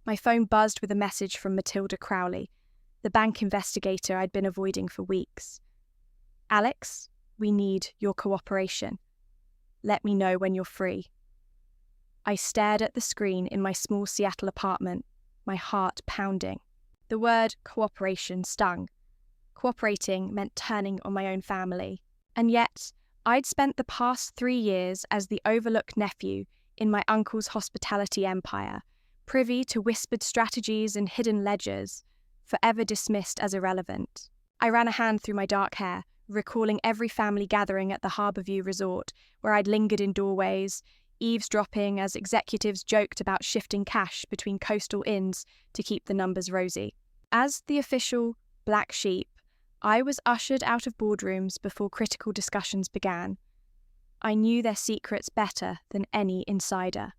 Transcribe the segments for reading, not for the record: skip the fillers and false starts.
My phone buzzed with a message from Matilda Crowley, the bank investigator I'd been avoiding for weeks. "Alex, we need your cooperation. Let me know when you're free." I stared at the screen in my small Seattle apartment, my heart pounding. The word cooperation stung. Cooperating meant turning on my own family. And yet, I'd spent the past 3 years as the overlooked nephew in my uncle's hospitality empire, privy to whispered strategies and hidden ledgers, forever dismissed as irrelevant. I ran a hand through my dark hair, recalling every family gathering at the Harborview Resort, where I'd lingered in doorways, eavesdropping as executives joked about shifting cash between coastal inns to keep the numbers rosy. As the official black sheep, I was ushered out of boardrooms before critical discussions began. I knew their secrets better than any insider.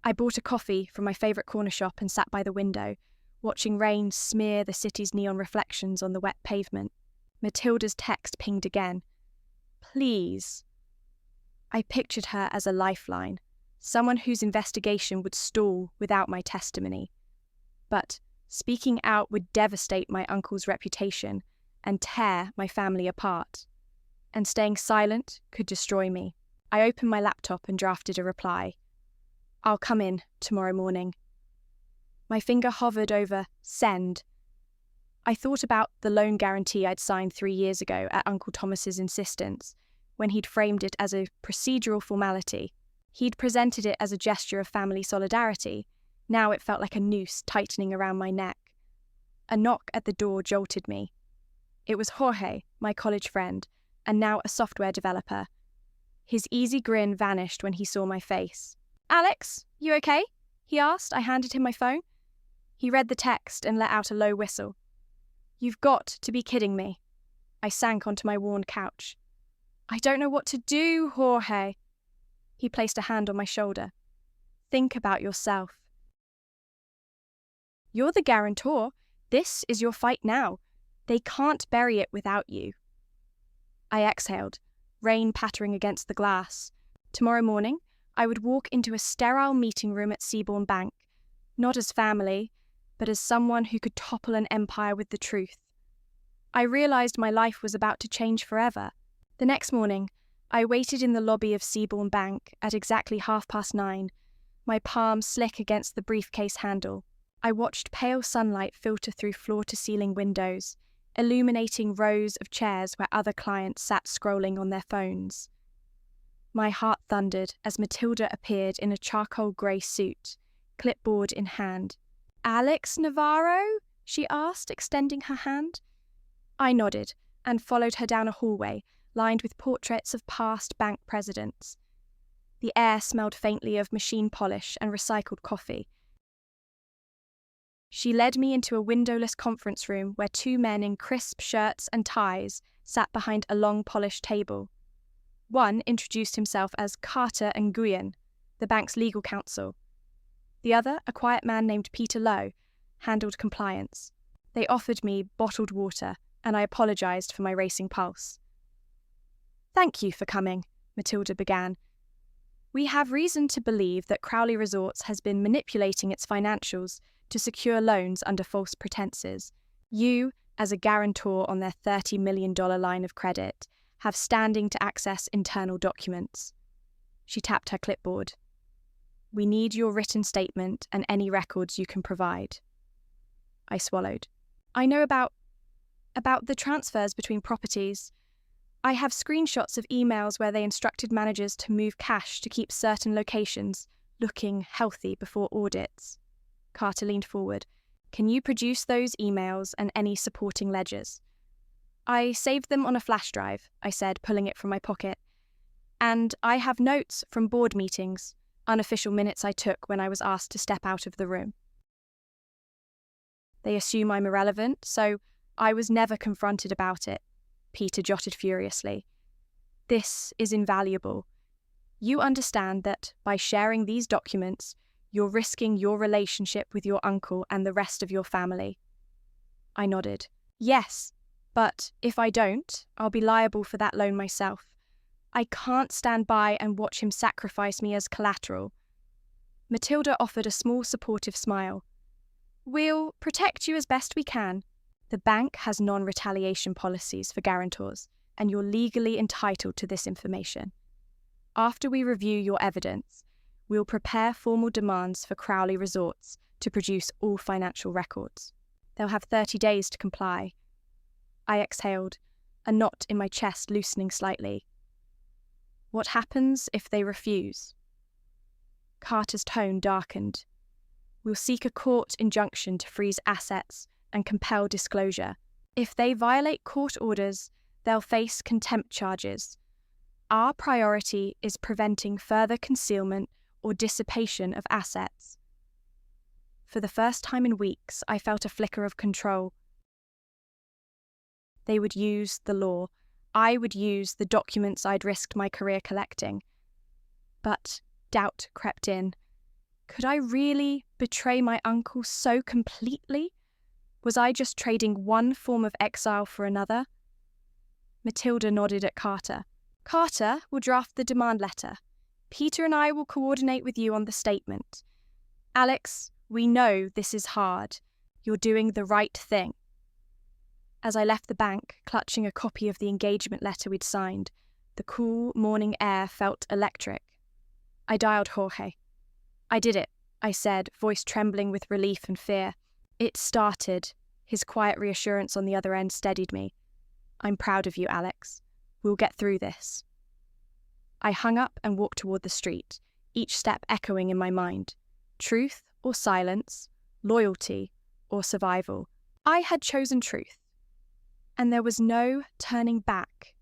I bought a coffee from my favourite corner shop and sat by the window, watching rain smear the city's neon reflections on the wet pavement. Matilda's text pinged again. "Please." I pictured her as a lifeline, someone whose investigation would stall without my testimony. But speaking out would devastate my uncle's reputation and tear my family apart. And staying silent could destroy me. I opened my laptop and drafted a reply. "I'll come in tomorrow morning." My finger hovered over send. I thought about the loan guarantee I'd signed 3 years ago at Uncle Thomas's insistence, when he'd framed it as a procedural formality. He'd presented it as a gesture of family solidarity. Now it felt like a noose tightening around my neck. A knock at the door jolted me. It was Jorge, my college friend, and now a software developer. His easy grin vanished when he saw my face. "Alex, you okay?" he asked. I handed him my phone. He read the text and let out a low whistle. "You've got to be kidding me." I sank onto my worn couch. "I don't know what to do, Jorge." He placed a hand on my shoulder. "Think about yourself. You're the guarantor. This is your fight now. They can't bury it without you." I exhaled, rain pattering against the glass. Tomorrow morning, I would walk into a sterile meeting room at Seabourn Bank, not as family, but as someone who could topple an empire with the truth. I realized my life was about to change forever. The next morning, I waited in the lobby of Seabourn Bank at exactly 9:30, my palm slick against the briefcase handle. I watched pale sunlight filter through floor-to-ceiling windows, illuminating rows of chairs where other clients sat scrolling on their phones. My heart thundered as Matilda appeared in a charcoal grey suit, clipboard in hand. "Alex Navarro?" she asked, extending her hand. I nodded and followed her down a hallway lined with portraits of past bank presidents. The air smelled faintly of machine polish and recycled coffee. She led me into a windowless conference room where 2 men in crisp shirts and ties sat behind a long polished table. One introduced himself as Carter and Nguyen, the bank's legal counsel. The other, a quiet man named Peter Lowe, handled compliance. They offered me bottled water, and I apologized for my racing pulse. "Thank you for coming," Matilda began. "We have reason to believe that Crowley Resorts has been manipulating its financials to secure loans under false pretenses. You, as a guarantor on their $30 million line of credit, have standing to access internal documents." She tapped her clipboard. "We need your written statement and any records you can provide." I swallowed. "I know about the transfers between properties. I have screenshots of emails where they instructed managers to move cash to keep certain locations looking healthy before audits." Carter leaned forward. "Can you produce those emails and any supporting ledgers?" "I saved them on a flash drive," I said, pulling it from my pocket. "And I have notes from board meetings, unofficial minutes I took when I was asked to step out of the room." "They assume I'm irrelevant, so I was never confronted about it," Peter jotted furiously. "This is invaluable. You understand that by sharing these documents, you're risking your relationship with your uncle and the rest of your family." I nodded. "Yes, but if I don't, I'll be liable for that loan myself. I can't stand by and watch him sacrifice me as collateral." Matilda offered a small supportive smile. We'll protect you as best we can. The bank has non-retaliation policies for guarantors, and you're legally entitled to this information. After we review your evidence, we'll prepare formal demands for Crowley Resorts to produce all financial records. They'll have 30 days to comply. I exhaled, a knot in my chest loosening slightly. What happens if they refuse? Carter's tone darkened. We'll seek a court injunction to freeze assets and compel disclosure. If they violate court orders, they'll face contempt charges. Our priority is preventing further concealment or dissipation of assets. For the first time in weeks, I felt a flicker of control. They would use the law. I would use the documents I'd risked my career collecting. But doubt crept in. Could I really betray my uncle so completely? Was I just trading one form of exile for another? Matilda nodded at Carter. Carter will draft the demand letter. Peter and I will coordinate with you on the statement. Alex, we know this is hard. You're doing the right thing. As I left the bank, clutching a copy of the engagement letter we'd signed, the cool morning air felt electric. I dialed Jorge. I did it, I said, voice trembling with relief and fear. It started. His quiet reassurance on the other end steadied me. I'm proud of you, Alex. We'll get through this. I hung up and walked toward the street, each step echoing in my mind. Truth or silence, loyalty or survival. I had chosen truth. And there was no turning back.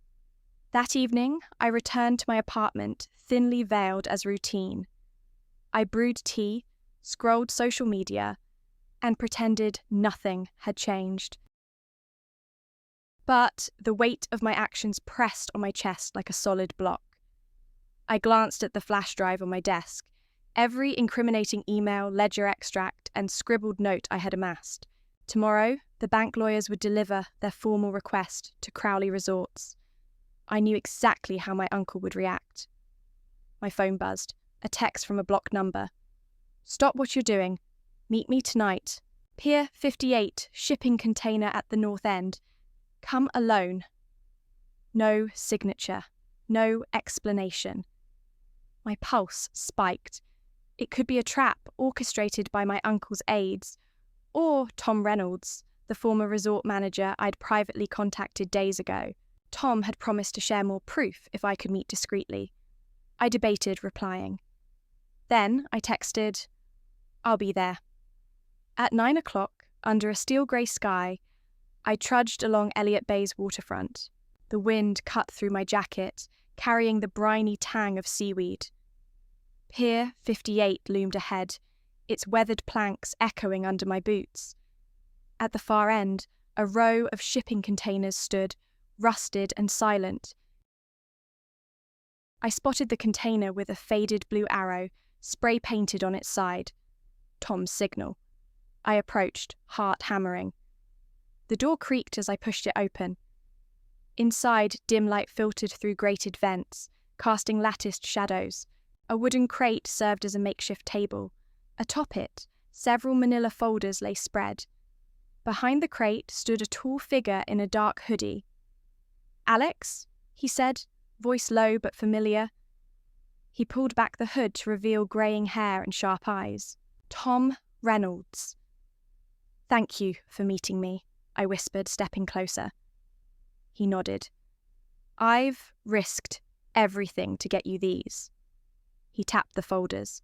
That evening, I returned to my apartment, thinly veiled as routine. I brewed tea, scrolled social media, and pretended nothing had changed. But the weight of my actions pressed on my chest like a solid block. I glanced at the flash drive on my desk, every incriminating email, ledger extract, and scribbled note I had amassed. Tomorrow, the bank lawyers would deliver their formal request to Crowley Resorts. I knew exactly how my uncle would react. My phone buzzed, a text from a blocked number. Stop what you're doing. Meet me tonight. Pier 58, shipping container at the north end. Come alone. No signature. No explanation. My pulse spiked. It could be a trap orchestrated by my uncle's aides, or Tom Reynolds, the former resort manager I'd privately contacted days ago. Tom had promised to share more proof if I could meet discreetly. I debated replying. Then I texted, I'll be there. At 9 o'clock, under a steel grey sky, I trudged along Elliott Bay's waterfront. The wind cut through my jacket, carrying the briny tang of seaweed. Pier 58 loomed ahead, its weathered planks echoing under my boots. At the far end, a row of shipping containers stood, rusted and silent. I spotted the container with a faded blue arrow, spray-painted on its side. Tom's signal. I approached, heart hammering. The door creaked as I pushed it open. Inside, dim light filtered through grated vents, casting latticed shadows. A wooden crate served as a makeshift table. Atop it, several manila folders lay spread. Behind the crate stood a tall figure in a dark hoodie. Alex, he said, voice low but familiar. He pulled back the hood to reveal greying hair and sharp eyes. Tom Reynolds. Thank you for meeting me, I whispered, stepping closer. He nodded. I've risked everything to get you these. He tapped the folders.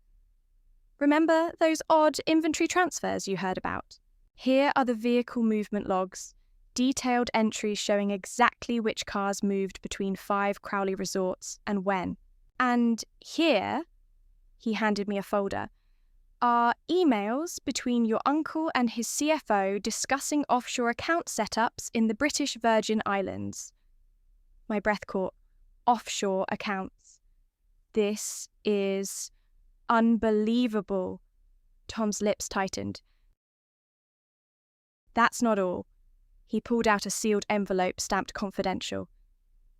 Remember those odd inventory transfers you heard about? Here are the vehicle movement logs, detailed entries showing exactly which cars moved between 5 Crowley Resorts and when. And here, he handed me a folder, are emails between your uncle and his CFO discussing offshore account setups in the British Virgin Islands. My breath caught. Offshore accounts. This is unbelievable. Tom's lips tightened. That's not all. He pulled out a sealed envelope stamped confidential.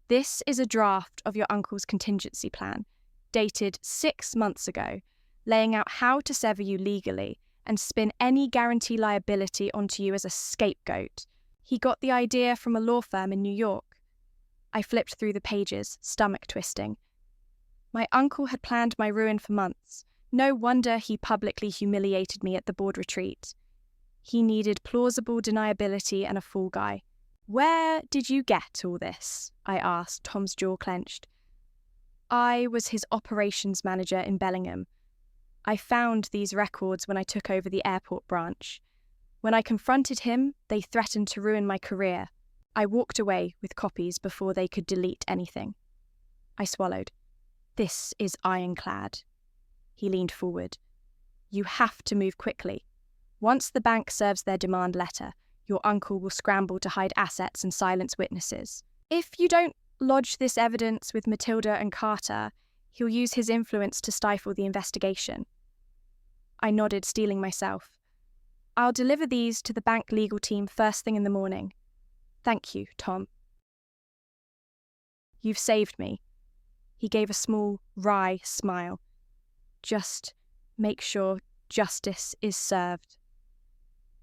This is a draft of your uncle's contingency plan, dated 6 months ago. laying out how to sever you legally and spin any guarantee liability onto you as a scapegoat. He got the idea from a law firm in New York. I flipped through the pages, stomach twisting. My uncle had planned my ruin for months. No wonder he publicly humiliated me at the board retreat. He needed plausible deniability and a fall guy. "Where did you get all this?" I asked, Tom's jaw clenched. I was his operations manager in Bellingham. I found these records when I took over the airport branch. When I confronted him, they threatened to ruin my career. I walked away with copies before they could delete anything. I swallowed. This is ironclad. He leaned forward. You have to move quickly. Once the bank serves their demand letter, your uncle will scramble to hide assets and silence witnesses. If you don't lodge this evidence with Matilda and Carter, he'll use his influence to stifle the investigation. I nodded, steeling myself. I'll deliver these to the bank legal team first thing in the morning. Thank you, Tom. You've saved me. He gave a small, wry smile. Just make sure justice is served.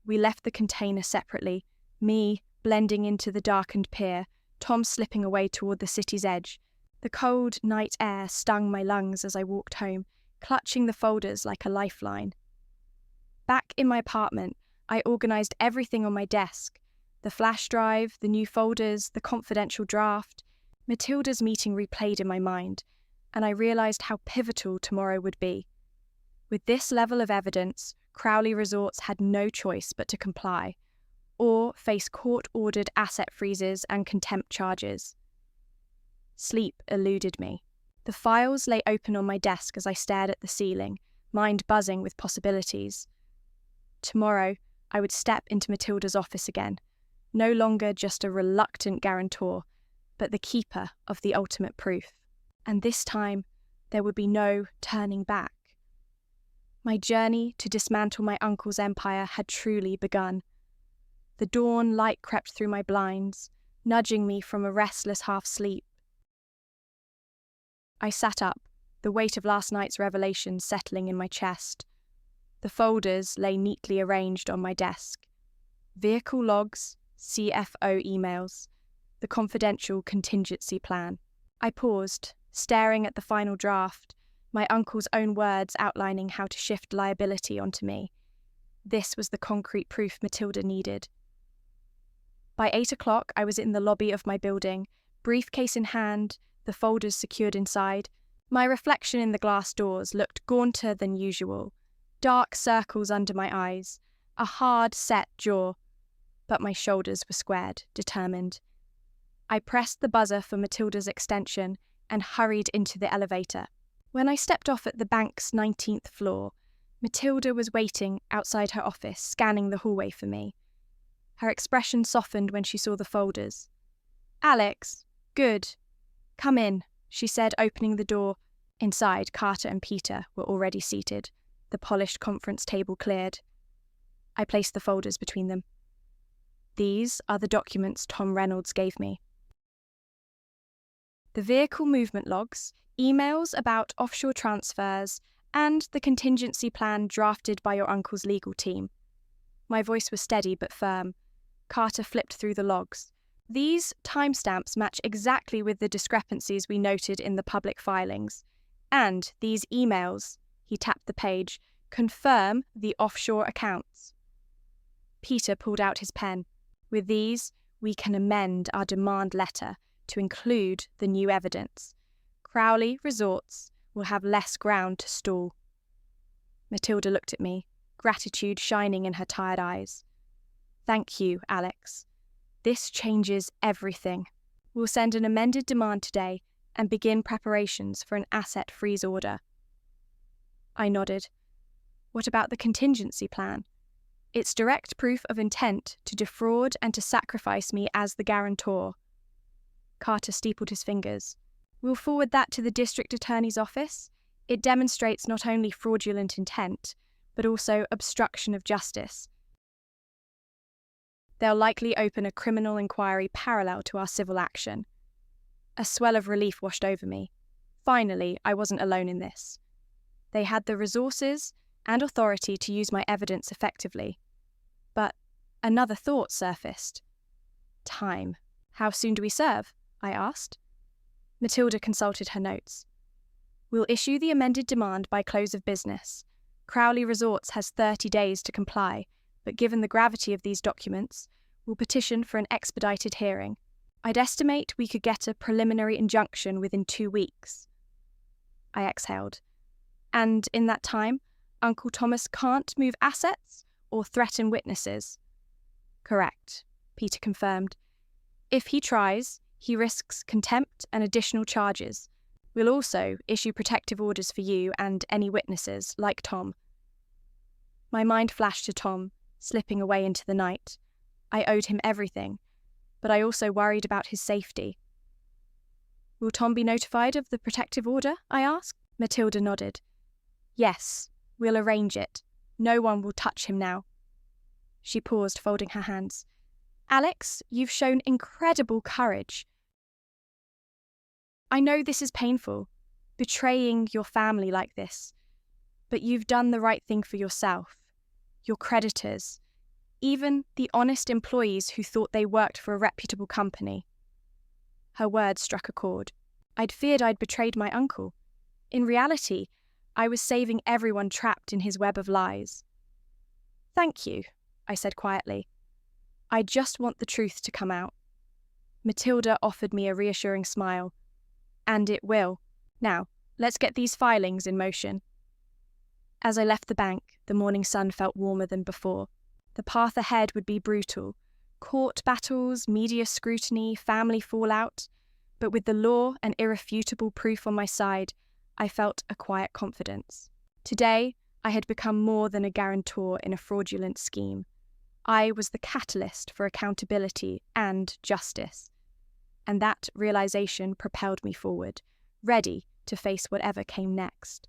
We left the container separately, me blending into the darkened pier, Tom slipping away toward the city's edge. The cold night air stung my lungs as I walked home, clutching the folders like a lifeline. Back in my apartment, I organised everything on my desk. The flash drive, the new folders, the confidential draft. Matilda's meeting replayed in my mind, and I realised how pivotal tomorrow would be. With this level of evidence, Crowley Resorts had no choice but to comply, or face court-ordered asset freezes and contempt charges. Sleep eluded me. The files lay open on my desk as I stared at the ceiling, mind buzzing with possibilities. Tomorrow, I would step into Matilda's office again, no longer just a reluctant guarantor, but the keeper of the ultimate proof. And this time, there would be no turning back. My journey to dismantle my uncle's empire had truly begun. The dawn light crept through my blinds, nudging me from a restless half-sleep. I sat up, the weight of last night's revelations settling in my chest. The folders lay neatly arranged on my desk. Vehicle logs, CFO emails, the confidential contingency plan. I paused, staring at the final draft, my uncle's own words outlining how to shift liability onto me. This was the concrete proof Matilda needed. By 8 o'clock, I was in the lobby of my building, briefcase in hand, the folders secured inside. My reflection in the glass doors looked gaunter than usual, dark circles under my eyes, a hard, set jaw. But my shoulders were squared, determined. I pressed the buzzer for Matilda's extension and hurried into the elevator. When I stepped off at the bank's 19th floor, Matilda was waiting outside her office, scanning the hallway for me. Her expression softened when she saw the folders. "Alex, good. Come in," she said, opening the door. Inside, Carter and Peter were already seated, the polished conference table cleared. I placed the folders between them. These are the documents Tom Reynolds gave me. The vehicle movement logs, emails about offshore transfers, and the contingency plan drafted by your uncle's legal team. My voice was steady but firm. Carter flipped through the logs. These timestamps match exactly with the discrepancies we noted in the public filings. And these emails, he tapped the page, confirm the offshore accounts. Peter pulled out his pen. With these, we can amend our demand letter to include the new evidence. Crowley Resorts will have less ground to stall. Matilda looked at me, gratitude shining in her tired eyes. Thank you, Alex. This changes everything. We'll send an amended demand today and begin preparations for an asset freeze order. I nodded. What about the contingency plan? It's direct proof of intent to defraud and to sacrifice me as the guarantor. Carter steepled his fingers. We'll forward that to the district attorney's office. It demonstrates not only fraudulent intent, but also obstruction of justice. They'll likely open a criminal inquiry parallel to our civil action. A swell of relief washed over me. Finally, I wasn't alone in this. They had the resources and authority to use my evidence effectively. But another thought surfaced. Time. How soon do we serve? I asked. Matilda consulted her notes. We'll issue the amended demand by close of business. Crowley Resorts has 30 days to comply, but given the gravity of these documents, we'll petition for an expedited hearing. I'd estimate we could get a preliminary injunction within 2 weeks. I exhaled. And in that time, Uncle Thomas can't move assets or threaten witnesses? Correct, Peter confirmed. If he tries, he risks contempt and additional charges. We'll also issue protective orders for you and any witnesses, like Tom. My mind flashed to Tom, slipping away into the night. I owed him everything, but I also worried about his safety. Will Tom be notified of the protective order? I asked. Matilda nodded. Yes, we'll arrange it. No one will touch him now. She paused, folding her hands. Alex, you've shown incredible courage. I know this is painful, betraying your family like this, but you've done the right thing for yourself, your creditors, even the honest employees who thought they worked for a reputable company. Her words struck a chord. I'd feared I'd betrayed my uncle. In reality, I was saving everyone trapped in his web of lies. Thank you, I said quietly. I just want the truth to come out. Matilda offered me a reassuring smile. And it will. Now, let's get these filings in motion. As I left the bank, the morning sun felt warmer than before. The path ahead would be brutal. Court battles, media scrutiny, family fallout. But with the law and irrefutable proof on my side, I felt a quiet confidence. Today, I had become more than a guarantor in a fraudulent scheme. I was the catalyst for accountability and justice. And that realization propelled me forward, ready to face whatever came next.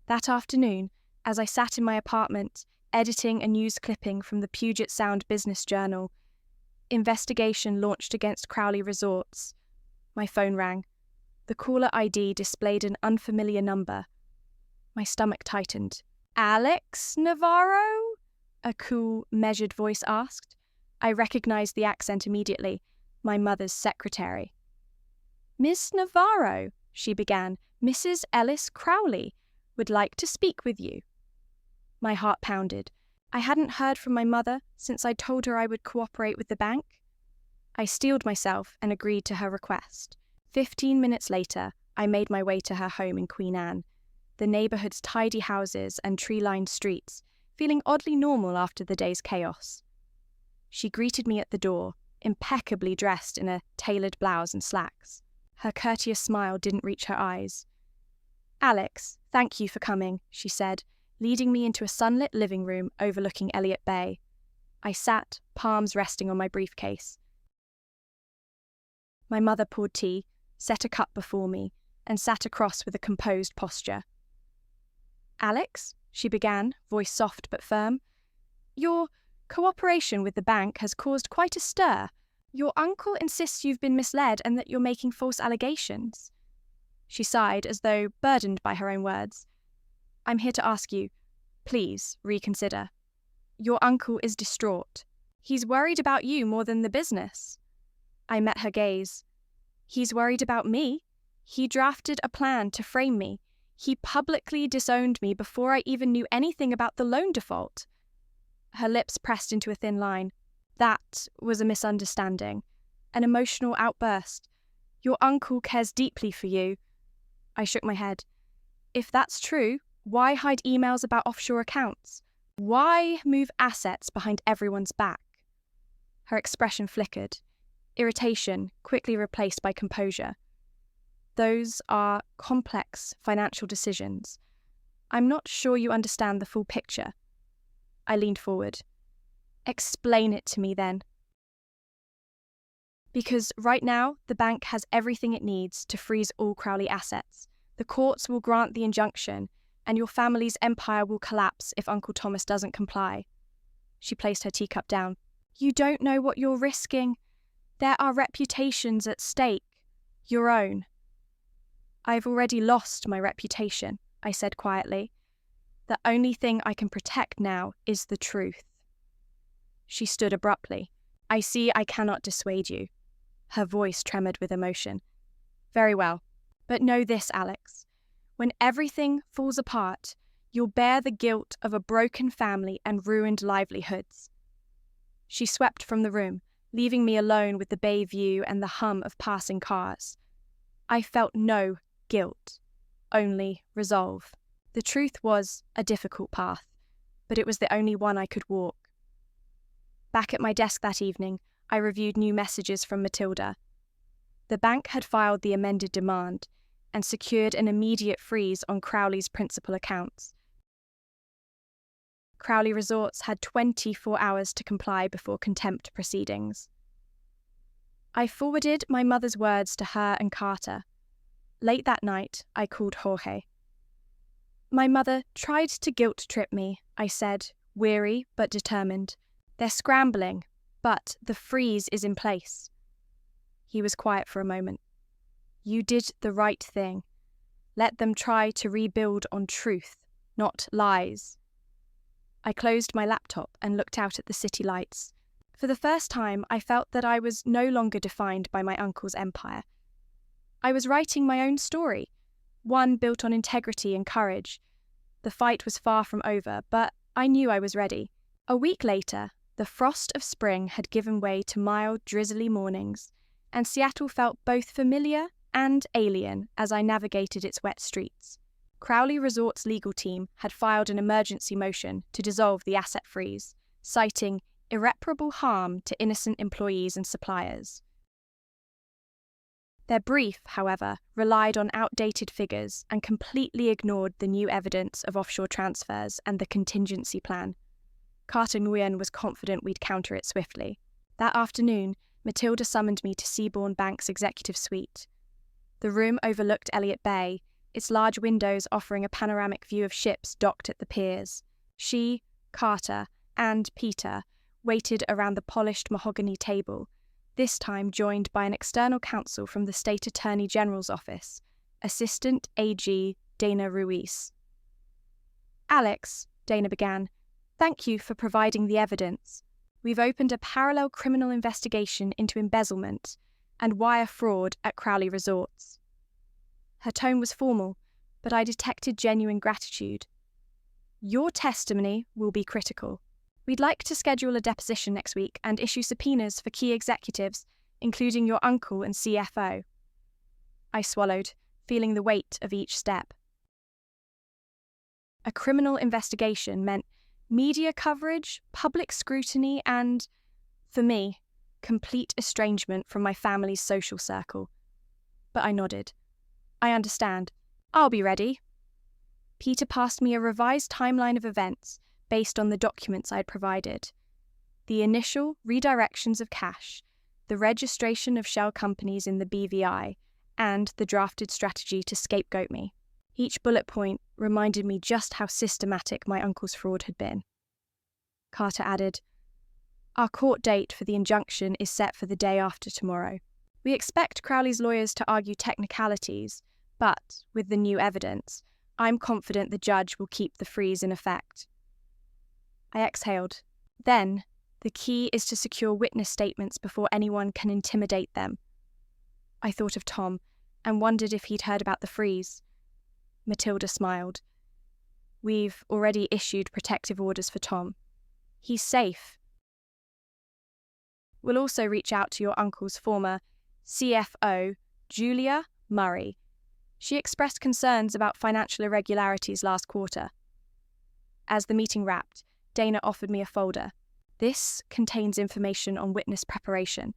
That afternoon, as I sat in my apartment, editing a news clipping from the Puget Sound Business Journal, investigation launched against Crowley Resorts. My phone rang. The caller ID displayed an unfamiliar number. My stomach tightened. Alex Navarro? A cool, measured voice asked. I recognized the accent immediately. My mother's secretary. Miss Navarro, she began, Mrs. Ellis Crowley would like to speak with you. My heart pounded. I hadn't heard from my mother since I'd told her I would cooperate with the bank. I steeled myself and agreed to her request. 15 minutes later, I made my way to her home in Queen Anne, the neighborhood's tidy houses and tree-lined streets, feeling oddly normal after the day's chaos. She greeted me at the door, impeccably dressed in a tailored blouse and slacks. Her courteous smile didn't reach her eyes. Alex, thank you for coming, she said, leading me into a sunlit living room overlooking Elliott Bay. I sat, palms resting on my briefcase. My mother poured tea, set a cup before me, and sat across with a composed posture. Alex, she began, voice soft but firm, your cooperation with the bank has caused quite a stir. Your uncle insists you've been misled and that you're making false allegations. She sighed as though burdened by her own words. I'm here to ask you, please reconsider. Your uncle is distraught. He's worried about you more than the business. I met her gaze. He's worried about me. He drafted a plan to frame me. He publicly disowned me before I even knew anything about the loan default. Her lips pressed into a thin line. That was a misunderstanding, an emotional outburst. Your uncle cares deeply for you. I shook my head. If that's true, why hide emails about offshore accounts? Why move assets behind everyone's back? Her expression flickered. Irritation quickly replaced by composure. Those are complex financial decisions. I'm not sure you understand the full picture. I leaned forward. Explain it to me then. Because right now, the bank has everything it needs to freeze all Crowley assets. The courts will grant the injunction, and your family's empire will collapse if Uncle Thomas doesn't comply. She placed her teacup down. You don't know what you're risking. There are reputations at stake. Your own. I've already lost my reputation, I said quietly. The only thing I can protect now is the truth. She stood abruptly. I see I cannot dissuade you. Her voice tremored with emotion. Very well. But know this, Alex. When everything falls apart, you'll bear the guilt of a broken family and ruined livelihoods. She swept from the room, leaving me alone with the bay view and the hum of passing cars. I felt no guilt, only resolve. The truth was a difficult path, but it was the only one I could walk. Back at my desk that evening, I reviewed new messages from Matilda. The bank had filed the amended demand and secured an immediate freeze on Crowley's principal accounts. Crowley Resorts had 24 hours to comply before contempt proceedings. I forwarded my mother's words to her and Carter. Late that night, I called Jorge. My mother tried to guilt-trip me, I said, weary but determined. They're scrambling, but the freeze is in place. He was quiet for a moment. You did the right thing. Let them try to rebuild on truth, not lies. I closed my laptop and looked out at the city lights. For the first time, I felt that I was no longer defined by my uncle's empire. I was writing my own story, one built on integrity and courage. The fight was far from over, but I knew I was ready. A week later, the frost of spring had given way to mild, drizzly mornings, and Seattle felt both familiar and alien as I navigated its wet streets. Crowley Resorts' legal team had filed an emergency motion to dissolve the asset freeze, citing irreparable harm to innocent employees and suppliers. Their brief, however, relied on outdated figures and completely ignored the new evidence of offshore transfers and the contingency plan. Carter Nguyen was confident we'd counter it swiftly. That afternoon, Matilda summoned me to Seabourn Bank's executive suite. The room overlooked Elliott Bay, its large windows offering a panoramic view of ships docked at the piers. She, Carter, and Peter waited around the polished mahogany table, this time joined by an external counsel from the State Attorney General's office, Assistant AG Dana Ruiz. Alex, Dana began, thank you for providing the evidence. We've opened a parallel criminal investigation into embezzlement and wire fraud at Crowley Resorts. Her tone was formal, but I detected genuine gratitude. Your testimony will be critical. We'd like to schedule a deposition next week and issue subpoenas for key executives, including your uncle and CFO. I swallowed, feeling the weight of each step. A criminal investigation meant media coverage, public scrutiny, and, for me, complete estrangement from my family's social circle. But I nodded. I understand. I'll be ready. Peter passed me a revised timeline of events based on the documents I had provided. The initial redirections of cash, the registration of shell companies in the BVI, and the drafted strategy to scapegoat me. Each bullet point reminded me just how systematic my uncle's fraud had been. Carter added, Our court date for the injunction is set for the day after tomorrow. We expect Crowley's lawyers to argue technicalities, but, with the new evidence, I'm confident the judge will keep the freeze in effect. I exhaled. Then, the key is to secure witness statements before anyone can intimidate them. I thought of Tom, and wondered if he'd heard about the freeze. Matilda smiled. We've already issued protective orders for Tom. He's safe. We'll also reach out to your uncle's former CFO, Julia Murray. She expressed concerns about financial irregularities last quarter. As the meeting wrapped, Dana offered me a folder. This contains information on witness preparation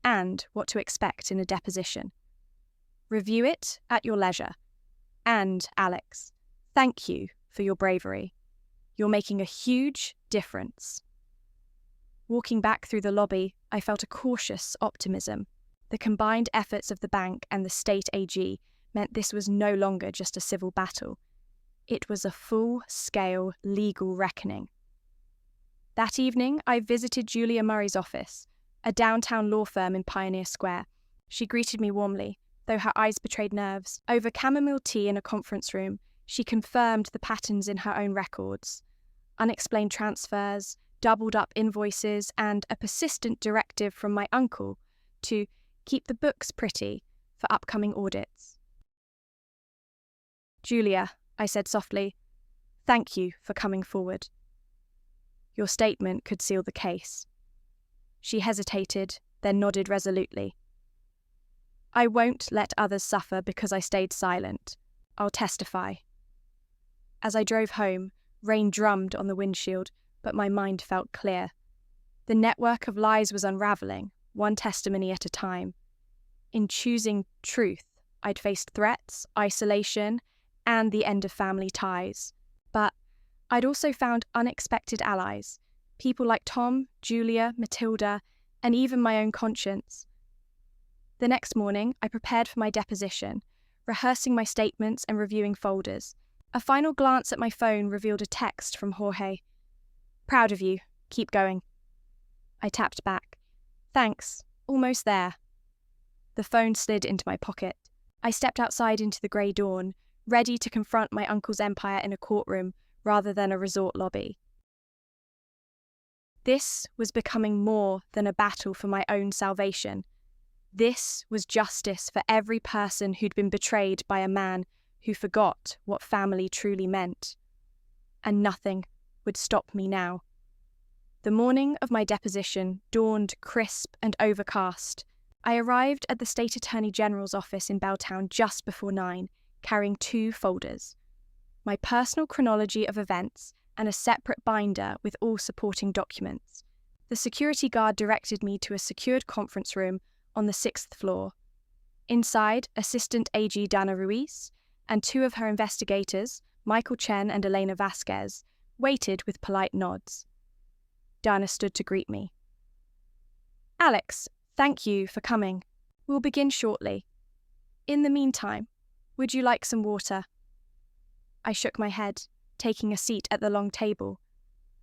and what to expect in a deposition. Review it at your leisure. And, Alex, thank you for your bravery. You're making a huge difference. Walking back through the lobby, I felt a cautious optimism. The combined efforts of the bank and the state AG meant this was no longer just a civil battle. It was a full-scale legal reckoning. That evening, I visited Julia Murray's office, a downtown law firm in Pioneer Square. She greeted me warmly. though her eyes betrayed nerves. Over chamomile tea in a conference room, she confirmed the patterns in her own records. Unexplained transfers, doubled-up invoices, and a persistent directive from my uncle to keep the books pretty for upcoming audits. "Julia," I said softly, "thank you for coming forward. Your statement could seal the case." She hesitated, then nodded resolutely. "I won't let others suffer because I stayed silent. I'll testify." As I drove home, rain drummed on the windshield, but my mind felt clear. The network of lies was unraveling, one testimony at a time. In choosing truth, I'd faced threats, isolation, and the end of family ties. But I'd also found unexpected allies, people like Tom, Julia, Matilda, and even my own conscience. The next morning, I prepared for my deposition, rehearsing my statements and reviewing folders. A final glance at my phone revealed a text from Jorge. "Proud of you. Keep going." I tapped back. "Thanks. Almost there." The phone slid into my pocket. I stepped outside into the grey dawn, ready to confront my uncle's empire in a courtroom rather than a resort lobby. This was becoming more than a battle for my own salvation. This was justice for every person who'd been betrayed by a man who forgot what family truly meant. And nothing would stop me now. The morning of my deposition dawned crisp and overcast. I arrived at the State Attorney General's office in Belltown just before 9, carrying 2 folders: my personal chronology of events and a separate binder with all supporting documents. The security guard directed me to a secured conference room on the 6th floor. Inside, Assistant AG Dana Ruiz and 2 of her investigators, Michael Chen and Elena Vasquez, waited with polite nods. Dana stood to greet me. "Alex, thank you for coming. We'll begin shortly. In the meantime, would you like some water?" I shook my head, taking a seat at the long table.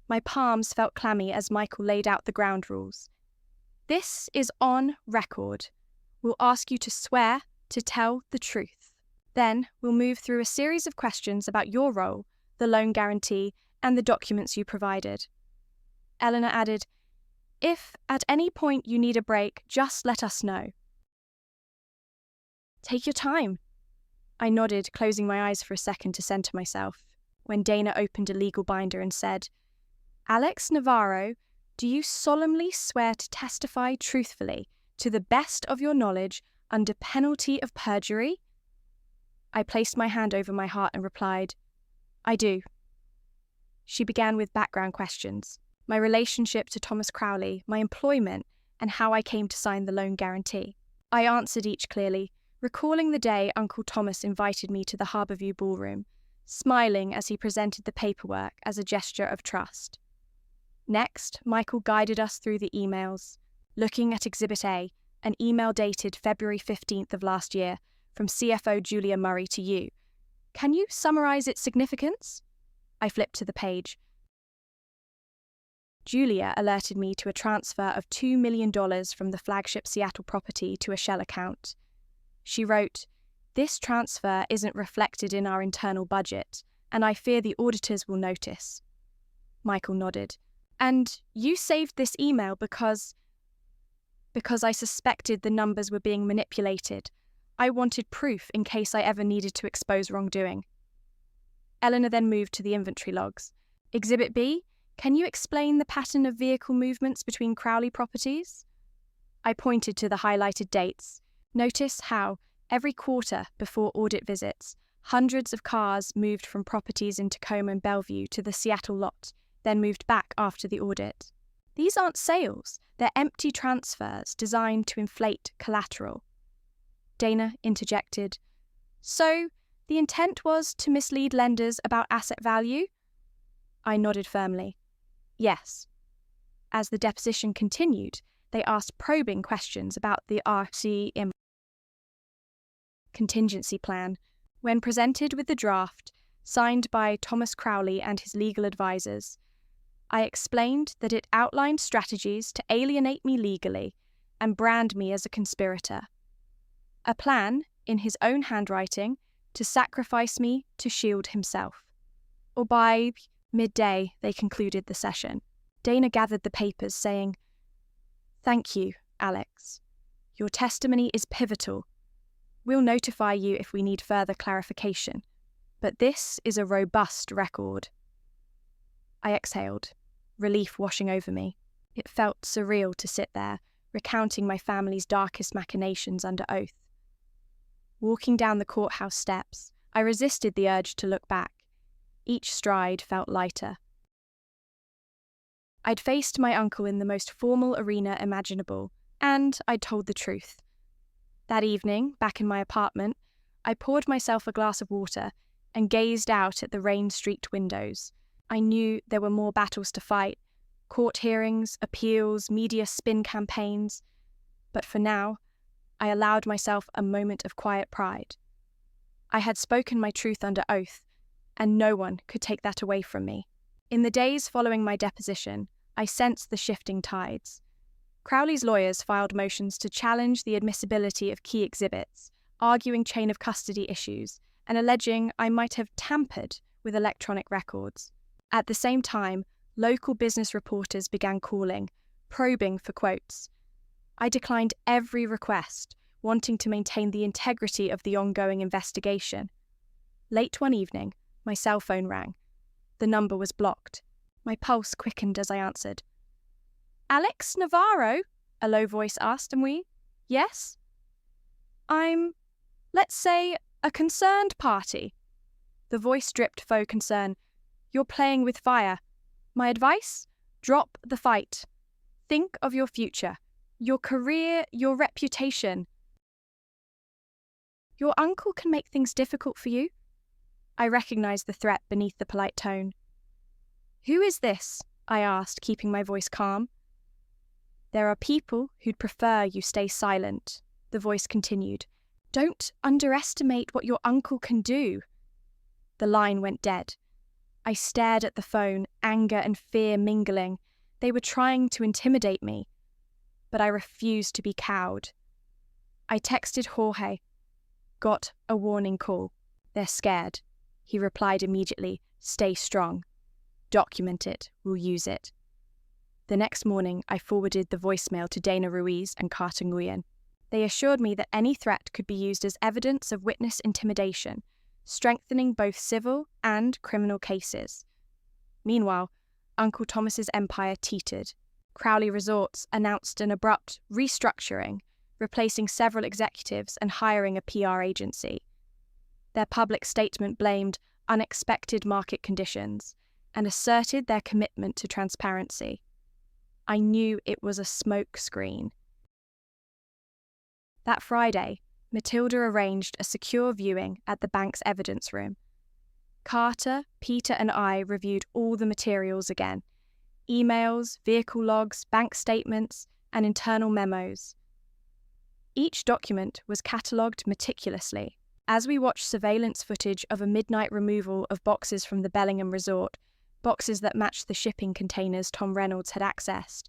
My palms felt clammy as Michael laid out the ground rules. "This is on record. We'll ask you to swear to tell the truth. Then we'll move through a series of questions about your role, the loan guarantee, and the documents you provided." Eleanor added, "If at any point you need a break, just let us know." "Take your time." I nodded, closing my eyes for a second to center myself, when Dana opened a legal binder and said, "Alex Navarro, do you solemnly swear to testify truthfully, to the best of your knowledge, under penalty of perjury?" I placed my hand over my heart and replied, "I do." She began with background questions: my relationship to Thomas Crowley, my employment, and how I came to sign the loan guarantee. I answered each clearly, recalling the day Uncle Thomas invited me to the Harborview ballroom, smiling as he presented the paperwork as a gesture of trust. Next, Michael guided us through the emails, looking at Exhibit A, an email dated February 15th of last year, from CFO Julia Murray to you. "Can you summarize its significance?" I flipped to the page. Julia alerted me to a transfer of $2 million from the flagship Seattle property to a shell account. She wrote, "This transfer isn't reflected in our internal budget, and I fear the auditors will notice." Michael nodded. "And you saved this email because I suspected the numbers were being manipulated. I wanted proof in case I ever needed to expose wrongdoing." Eleanor then moved to the inventory logs. "Exhibit B, can you explain the pattern of vehicle movements between Crowley properties?" I pointed to the highlighted dates. Notice how, every quarter before audit visits, hundreds of cars moved from properties in Tacoma and Bellevue to the Seattle lot, then moved back after the audit. These aren't sales, they're empty transfers designed to inflate collateral. Dana interjected, "So, the intent was to mislead lenders about asset value?" I nodded firmly. "Yes." As the deposition continued, they asked probing questions about the RCM contingency plan. When presented with the draft, signed by Thomas Crowley and his legal advisors, I explained that it outlined strategies to alienate me legally and brand me as a conspirator. A plan in his own handwriting, to sacrifice me to shield himself. Or by midday, they concluded the session. Dana gathered the papers, saying, "Thank you, Alex. Your testimony is pivotal. We'll notify you if we need further clarification, but this is a robust record." I exhaled, relief washing over me. It felt surreal to sit there, recounting my family's darkest machinations under oath. Walking down the courthouse steps, I resisted the urge to look back. Each stride felt lighter. I'd faced my uncle in the most formal arena imaginable, and I'd told the truth. That evening, back in my apartment, I poured myself a glass of water and gazed out at the rain-streaked windows. I knew there were more battles to fight, court hearings, appeals, media spin campaigns, but for now, I allowed myself a moment of quiet pride. I had spoken my truth under oath, and no one could take that away from me. In the days following my deposition, I sensed the shifting tides. Crowley's lawyers filed motions to challenge the admissibility of key exhibits, arguing chain of custody issues, and alleging I might have tampered with electronic records. At the same time, local business reporters began calling, probing for quotes. I declined every request, wanting to maintain the integrity of the ongoing investigation. Late one evening, my cell phone rang. The number was blocked. My pulse quickened as I answered. "Alex Navarro?" a low voice asked, and we, "Yes?" "I'm, let's say, a concerned party." The voice dripped faux concern. "You're playing with fire. My advice? Drop the fight. Think of your future, your career, your reputation." "Your uncle can make things difficult for you." I recognized the threat beneath the polite tone. "Who is this?" I asked, keeping my voice calm. "There are people who'd prefer you stay silent," the voice continued. "Don't underestimate what your uncle can do." The line went dead. I stared at the phone, anger and fear mingling. They were trying to intimidate me, but I refused to be cowed. I texted Jorge. "Got a warning call. They're scared." He replied immediately, "Stay strong. Document it. We'll use it." The next morning, I forwarded the voicemail to Dana Ruiz and Carter Nguyen. They assured me that any threat could be used as evidence of witness intimidation, strengthening both civil and criminal cases. Meanwhile, Uncle Thomas's empire teetered. Crowley Resorts announced an abrupt restructuring, replacing several executives and hiring a PR agency. Their public statement blamed unexpected market conditions and asserted their commitment to transparency. I knew it was a smokescreen. That Friday, Matilda arranged a secure viewing at the bank's evidence room. Carter, Peter, and I reviewed all the materials again: emails, vehicle logs, bank statements, and internal memos. Each document was catalogued meticulously. As we watched surveillance footage of a midnight removal of boxes from the Bellingham Resort, boxes that matched the shipping containers Tom Reynolds had accessed,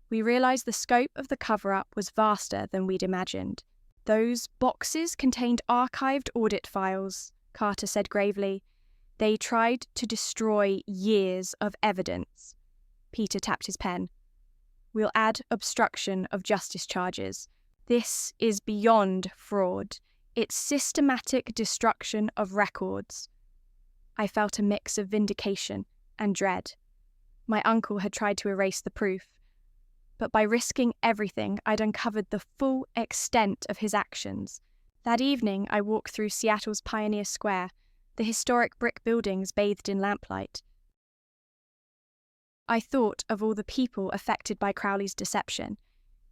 we realized the scope of the cover-up was vaster than we'd imagined. "Those boxes contained archived audit files," Carter said gravely. "They tried to destroy years of evidence." Peter tapped his pen. "We'll add obstruction of justice charges. This is beyond fraud. It's systematic destruction of records." I felt a mix of vindication and dread. My uncle had tried to erase the proof, but by risking everything, I'd uncovered the full extent of his actions. That evening, I walked through Seattle's Pioneer Square, the historic brick buildings bathed in lamplight. I thought of all the people affected by Crowley's deception: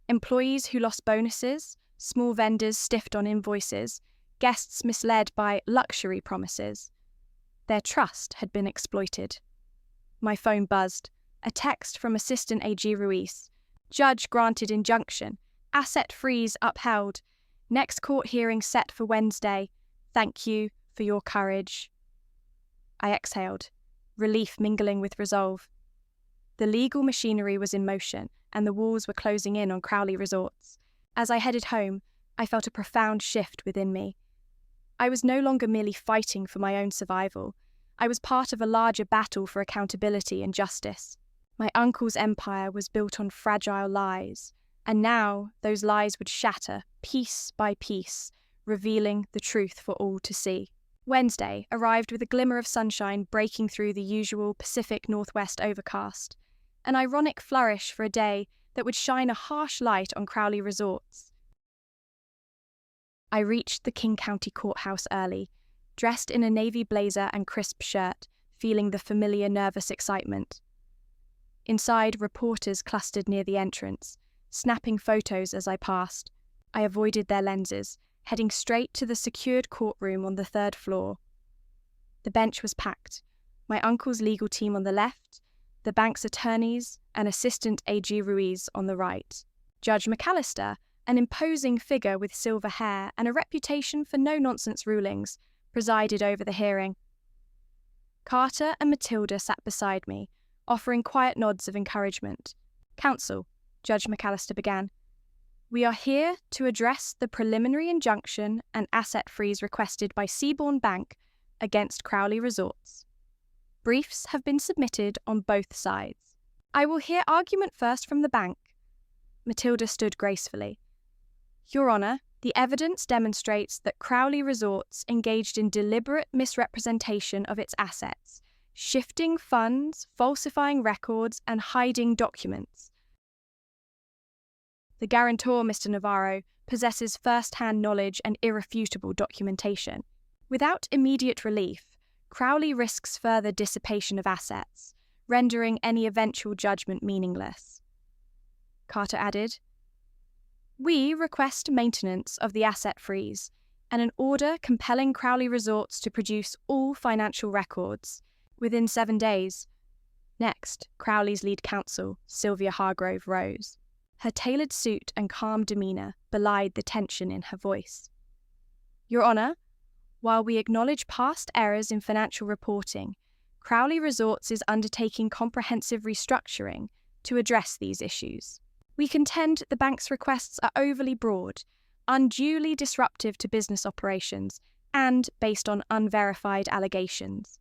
employees who lost bonuses, small vendors stiffed on invoices, guests misled by luxury promises. Their trust had been exploited. My phone buzzed. A text from Assistant AG Ruiz. "Judge granted injunction. Asset freeze upheld. Next court hearing set for Wednesday. Thank you for your courage." I exhaled, relief mingling with resolve. The legal machinery was in motion, and the walls were closing in on Crowley Resorts. As I headed home, I felt a profound shift within me. I was no longer merely fighting for my own survival. I was part of a larger battle for accountability and justice. My uncle's empire was built on fragile lies, and now those lies would shatter piece by piece, revealing the truth for all to see. Wednesday arrived with a glimmer of sunshine breaking through the usual Pacific Northwest overcast, an ironic flourish for a day that would shine a harsh light on Crowley resorts. I reached the King County Courthouse early, dressed in a navy blazer and crisp shirt, feeling the familiar nervous excitement. Inside, reporters clustered near the entrance, snapping photos as I passed. I avoided their lenses, heading straight to the secured courtroom on the 3rd floor. The bench was packed, my uncle's legal team on the left, the bank's attorneys and Assistant AG Ruiz on the right. Judge McAllister, an imposing figure with silver hair and a reputation for no-nonsense rulings, presided over the hearing. Carter and Matilda sat beside me, offering quiet nods of encouragement. "Counsel," Judge McAllister began, "we are here to address the preliminary injunction and asset freeze requested by Seabourn Bank against Crowley Resorts. Briefs have been submitted on both sides. I will hear argument first from the bank." Matilda stood gracefully. "Your Honour, the evidence demonstrates that Crowley Resorts engaged in deliberate misrepresentation of its assets, shifting funds, falsifying records, and hiding documents. The guarantor, Mr. Navarro, possesses first-hand knowledge and irrefutable documentation. Without immediate relief, Crowley risks further dissipation of assets, rendering any eventual judgment meaningless." Carter added, "We request maintenance of the asset freeze and an order compelling Crowley Resorts to produce all financial records within 7 days." Next, Crowley's lead counsel, Sylvia Hargrove, rose. Her tailored suit and calm demeanour belied the tension in her voice. "Your Honour, while we acknowledge past errors in financial reporting, Crowley Resorts is undertaking comprehensive restructuring to address these issues. We contend the bank's requests are overly broad, unduly disruptive to business operations, and based on unverified allegations."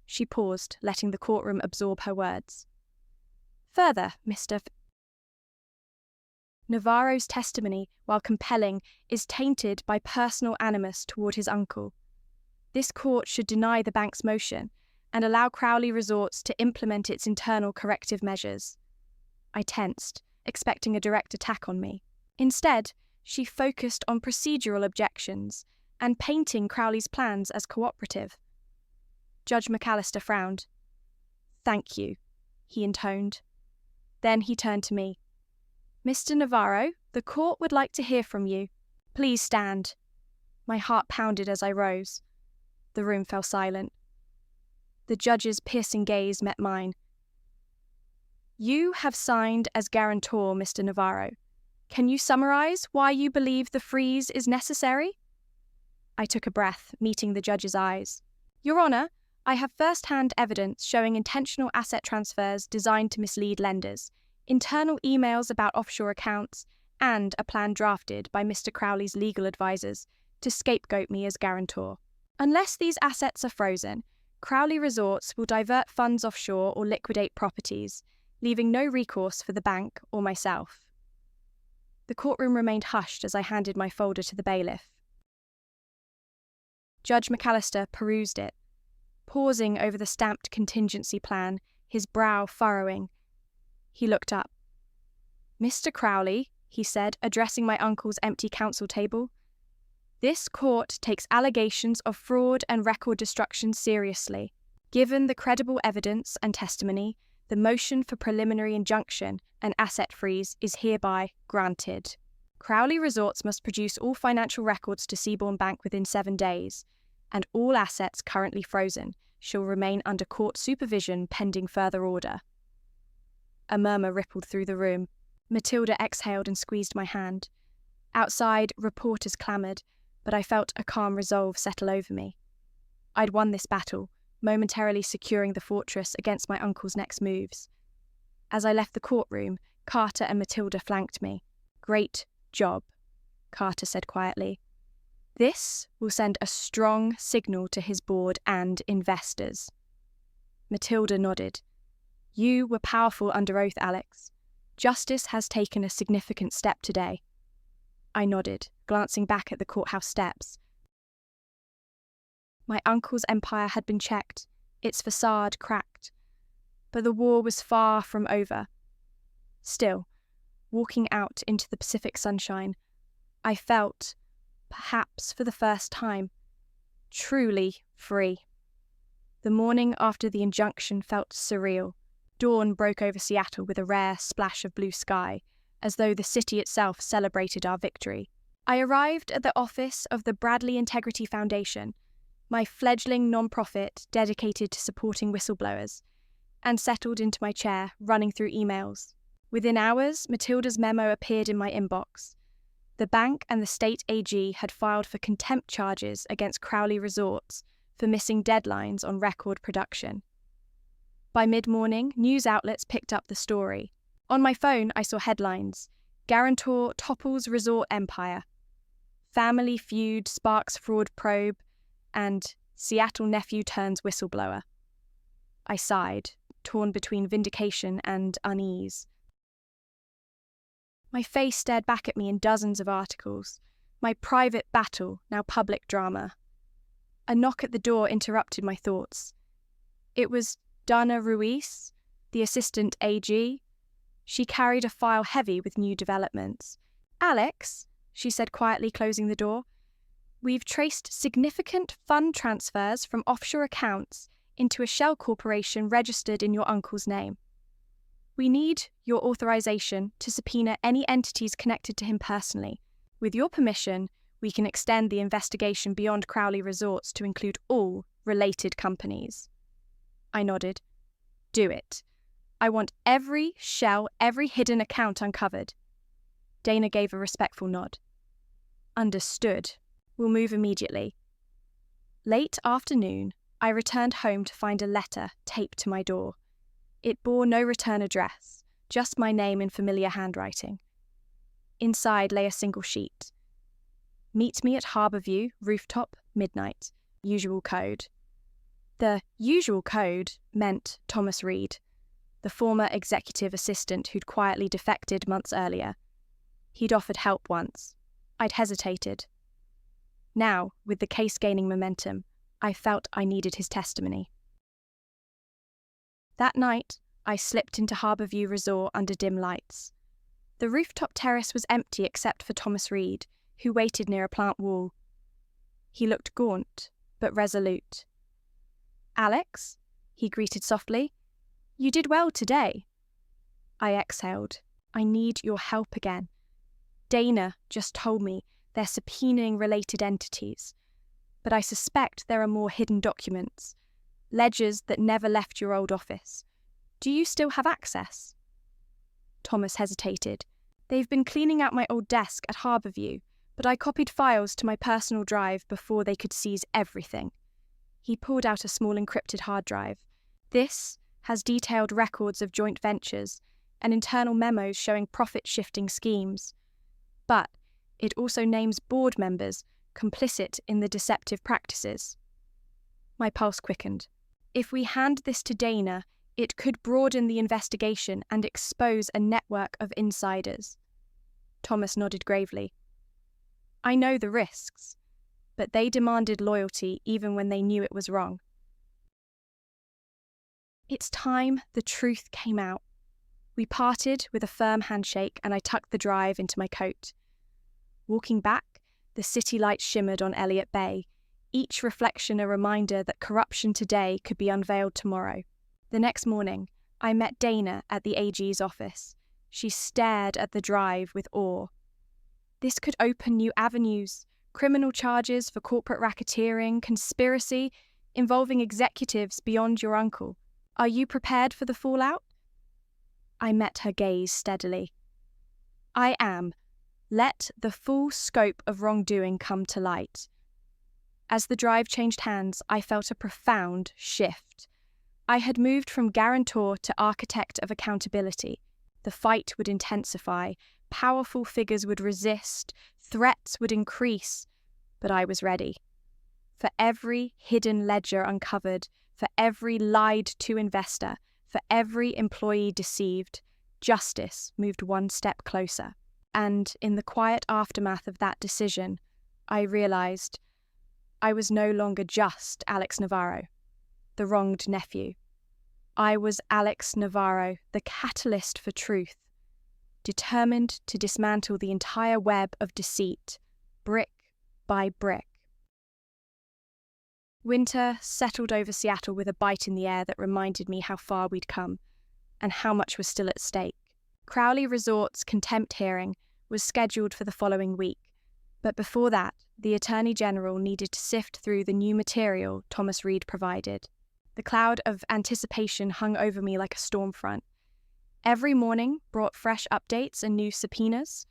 She paused, letting the courtroom absorb her words. "Further, Mr. Navarro's testimony, while compelling, is tainted by personal animus toward his uncle. This court should deny the bank's motion and allow Crowley Resorts to implement its internal corrective measures." I tensed, expecting a direct attack on me. Instead, she focused on procedural objections and painting Crowley's plans as cooperative. Judge McAllister frowned. "Thank you," he intoned. Then he turned to me. "Mr. Navarro, the court would like to hear from you. Please stand." My heart pounded as I rose. The room fell silent. The judge's piercing gaze met mine. "You have signed as guarantor, Mr. Navarro. Can you summarize why you believe the freeze is necessary?" I took a breath, meeting the judge's eyes. "Your Honour, I have first-hand evidence showing intentional asset transfers designed to mislead lenders, internal emails about offshore accounts, and a plan drafted by Mr. Crowley's legal advisors to scapegoat me as guarantor. Unless these assets are frozen, Crowley Resorts will divert funds offshore or liquidate properties, leaving no recourse for the bank or myself." The courtroom remained hushed as I handed my folder to the bailiff. Judge McAllister perused it, pausing over the stamped contingency plan, his brow furrowing. He looked up. "Mr. Crowley," he said, addressing my uncle's empty counsel table, "this court takes allegations of fraud and record destruction seriously. Given the credible evidence and testimony, the motion for preliminary injunction and asset freeze is hereby granted. Crowley Resorts must produce all financial records to Seabourn Bank within 7 days, and all assets currently frozen shall remain under court supervision pending further order." A murmur rippled through the room. Matilda exhaled and squeezed my hand. Outside, reporters clamoured, but I felt a calm resolve settle over me. I'd won this battle, momentarily securing the fortress against my uncle's next moves. As I left the courtroom, Carter and Matilda flanked me. "Great job." Carter said quietly. This will send a strong signal to his board and investors. Matilda nodded. You were powerful under oath, Alex. Justice has taken a significant step today. I nodded, glancing back at the courthouse steps. My uncle's empire had been checked, its facade cracked. But the war was far from over. Still, walking out into the Pacific sunshine, I felt, perhaps for the first time, truly free. The morning after the injunction felt surreal. Dawn broke over Seattle with a rare splash of blue sky, as though the city itself celebrated our victory. I arrived at the office of the Bradley Integrity Foundation, my fledgling non-profit dedicated to supporting whistleblowers, and settled into my chair, running through emails. Within hours, Matilda's memo appeared in my inbox. The bank and the state AG had filed for contempt charges against Crowley Resorts for missing deadlines on record production. By mid-morning, news outlets picked up the story. On my phone, I saw headlines: Guarantor topples resort empire, Family feud sparks fraud probe, and Seattle nephew turns whistleblower. I sighed, torn between vindication and unease. My face stared back at me in dozens of articles. My private battle, now public drama. A knock at the door interrupted my thoughts. It was Dana Ruiz, the assistant AG. She carried a file heavy with new developments. Alex, she said quietly, closing the door, we've traced significant fund transfers from offshore accounts into a shell corporation registered in your uncle's name. We need your authorization to subpoena any entities connected to him personally. With your permission, we can extend the investigation beyond Crowley Resorts to include all related companies. I nodded. Do it. I want every shell, every hidden account uncovered. Dana gave a respectful nod. Understood. We'll move immediately. Late afternoon, I returned home to find a letter taped to my door. It bore no return address, just my name in familiar handwriting. Inside lay a single sheet. Meet me at Harborview, rooftop, midnight. Usual code. The usual code meant Thomas Reed, the former executive assistant who'd quietly defected months earlier. He'd offered help once. I'd hesitated. Now, with the case gaining momentum, I felt I needed his testimony. That night, I slipped into Harborview Resort under dim lights. The rooftop terrace was empty except for Thomas Reed, who waited near a plant wall. He looked gaunt, but resolute. Alex, he greeted softly, you did well today. I exhaled. I need your help again. Dana just told me they're subpoenaing related entities, but I suspect there are more hidden documents, ledgers that never left your old office. Do you still have access? Thomas hesitated. They've been cleaning out my old desk at Harborview, but I copied files to my personal drive before they could seize everything. He pulled out a small encrypted hard drive. This has detailed records of joint ventures and internal memos showing profit-shifting schemes. But it also names board members complicit in the deceptive practices. My pulse quickened. If we hand this to Dana, it could broaden the investigation and expose a network of insiders. Thomas nodded gravely. I know the risks, but they demanded loyalty even when they knew it was wrong. It's time the truth came out. We parted with a firm handshake and I tucked the drive into my coat. Walking back, the city lights shimmered on Elliott Bay, each reflection a reminder that corruption today could be unveiled tomorrow. The next morning, I met Dana at the AG's office. She stared at the drive with awe. This could open new avenues, criminal charges for corporate racketeering, conspiracy, involving executives beyond your uncle. Are you prepared for the fallout? I met her gaze steadily. I am. Let the full scope of wrongdoing come to light. As the drive changed hands, I felt a profound shift. I had moved from guarantor to architect of accountability. The fight would intensify. Powerful figures would resist. Threats would increase, but I was ready. For every hidden ledger uncovered, for every lied-to investor, for every employee deceived, justice moved one step closer. And in the quiet aftermath of that decision, I realized I was no longer just Alex Navarro, the wronged nephew. I was Alex Navarro, the catalyst for truth, determined to dismantle the entire web of deceit, brick by brick. Winter settled over Seattle with a bite in the air that reminded me how far we'd come and how much was still at stake. Crowley Resort's contempt hearing was scheduled for the following week, but before that, the Attorney General needed to sift through the new material Thomas Reed provided. The cloud of anticipation hung over me like a storm front. Every morning brought fresh updates and new subpoenas.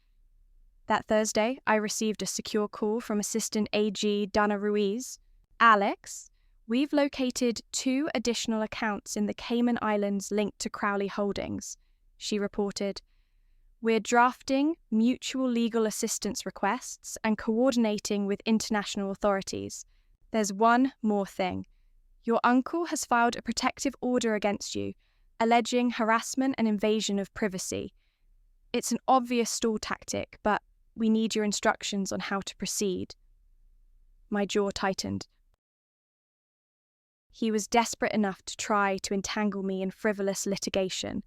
That Thursday, I received a secure call from Assistant AG Dana Ruiz. Alex, we've located 2 additional accounts in the Cayman Islands linked to Crowley Holdings, she reported. We're drafting mutual legal assistance requests and coordinating with international authorities. There's one more thing. Your uncle has filed a protective order against you, alleging harassment and invasion of privacy. It's an obvious stall tactic, but we need your instructions on how to proceed. My jaw tightened. He was desperate enough to try to entangle me in frivolous litigation.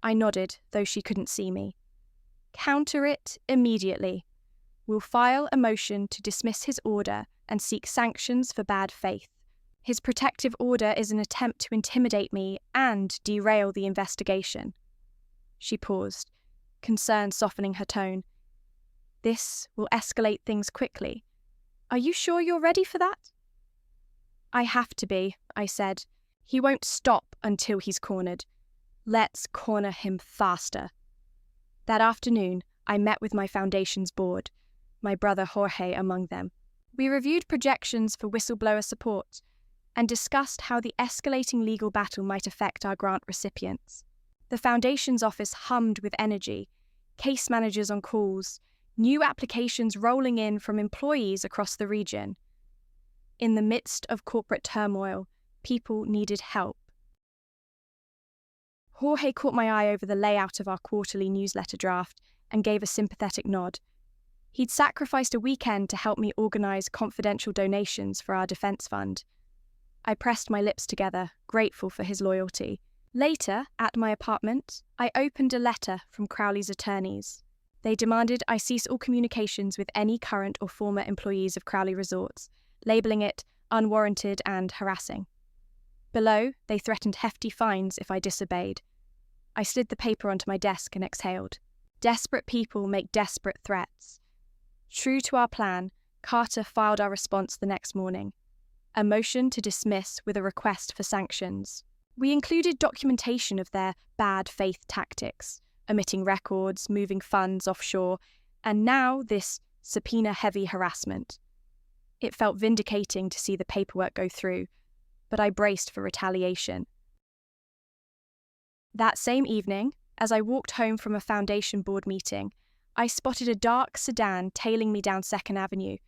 I nodded, though she couldn't see me. Counter it immediately. We'll file a motion to dismiss his order and seek sanctions for bad faith. His protective order is an attempt to intimidate me and derail the investigation. She paused, concern softening her tone. This will escalate things quickly. Are you sure you're ready for that? I have to be, I said. He won't stop until he's cornered. Let's corner him faster. That afternoon, I met with my foundation's board, my brother Jorge among them. We reviewed projections for whistleblower support and discussed how the escalating legal battle might affect our grant recipients. The foundation's office hummed with energy, case managers on calls, new applications rolling in from employees across the region. In the midst of corporate turmoil, people needed help. Jorge caught my eye over the layout of our quarterly newsletter draft and gave a sympathetic nod. He'd sacrificed a weekend to help me organise confidential donations for our defence fund. I pressed my lips together, grateful for his loyalty. Later, at my apartment, I opened a letter from Crowley's attorneys. They demanded I cease all communications with any current or former employees of Crowley Resorts, labelling it unwarranted and harassing. Below, they threatened hefty fines if I disobeyed. I slid the paper onto my desk and exhaled. Desperate people make desperate threats. True to our plan, Carter filed our response the next morning. A motion to dismiss with a request for sanctions. We included documentation of their bad faith tactics, omitting records, moving funds offshore, and now this subpoena-heavy harassment. It felt vindicating to see the paperwork go through, but I braced for retaliation. That same evening, as I walked home from a foundation board meeting, I spotted a dark sedan tailing me down 2nd Avenue.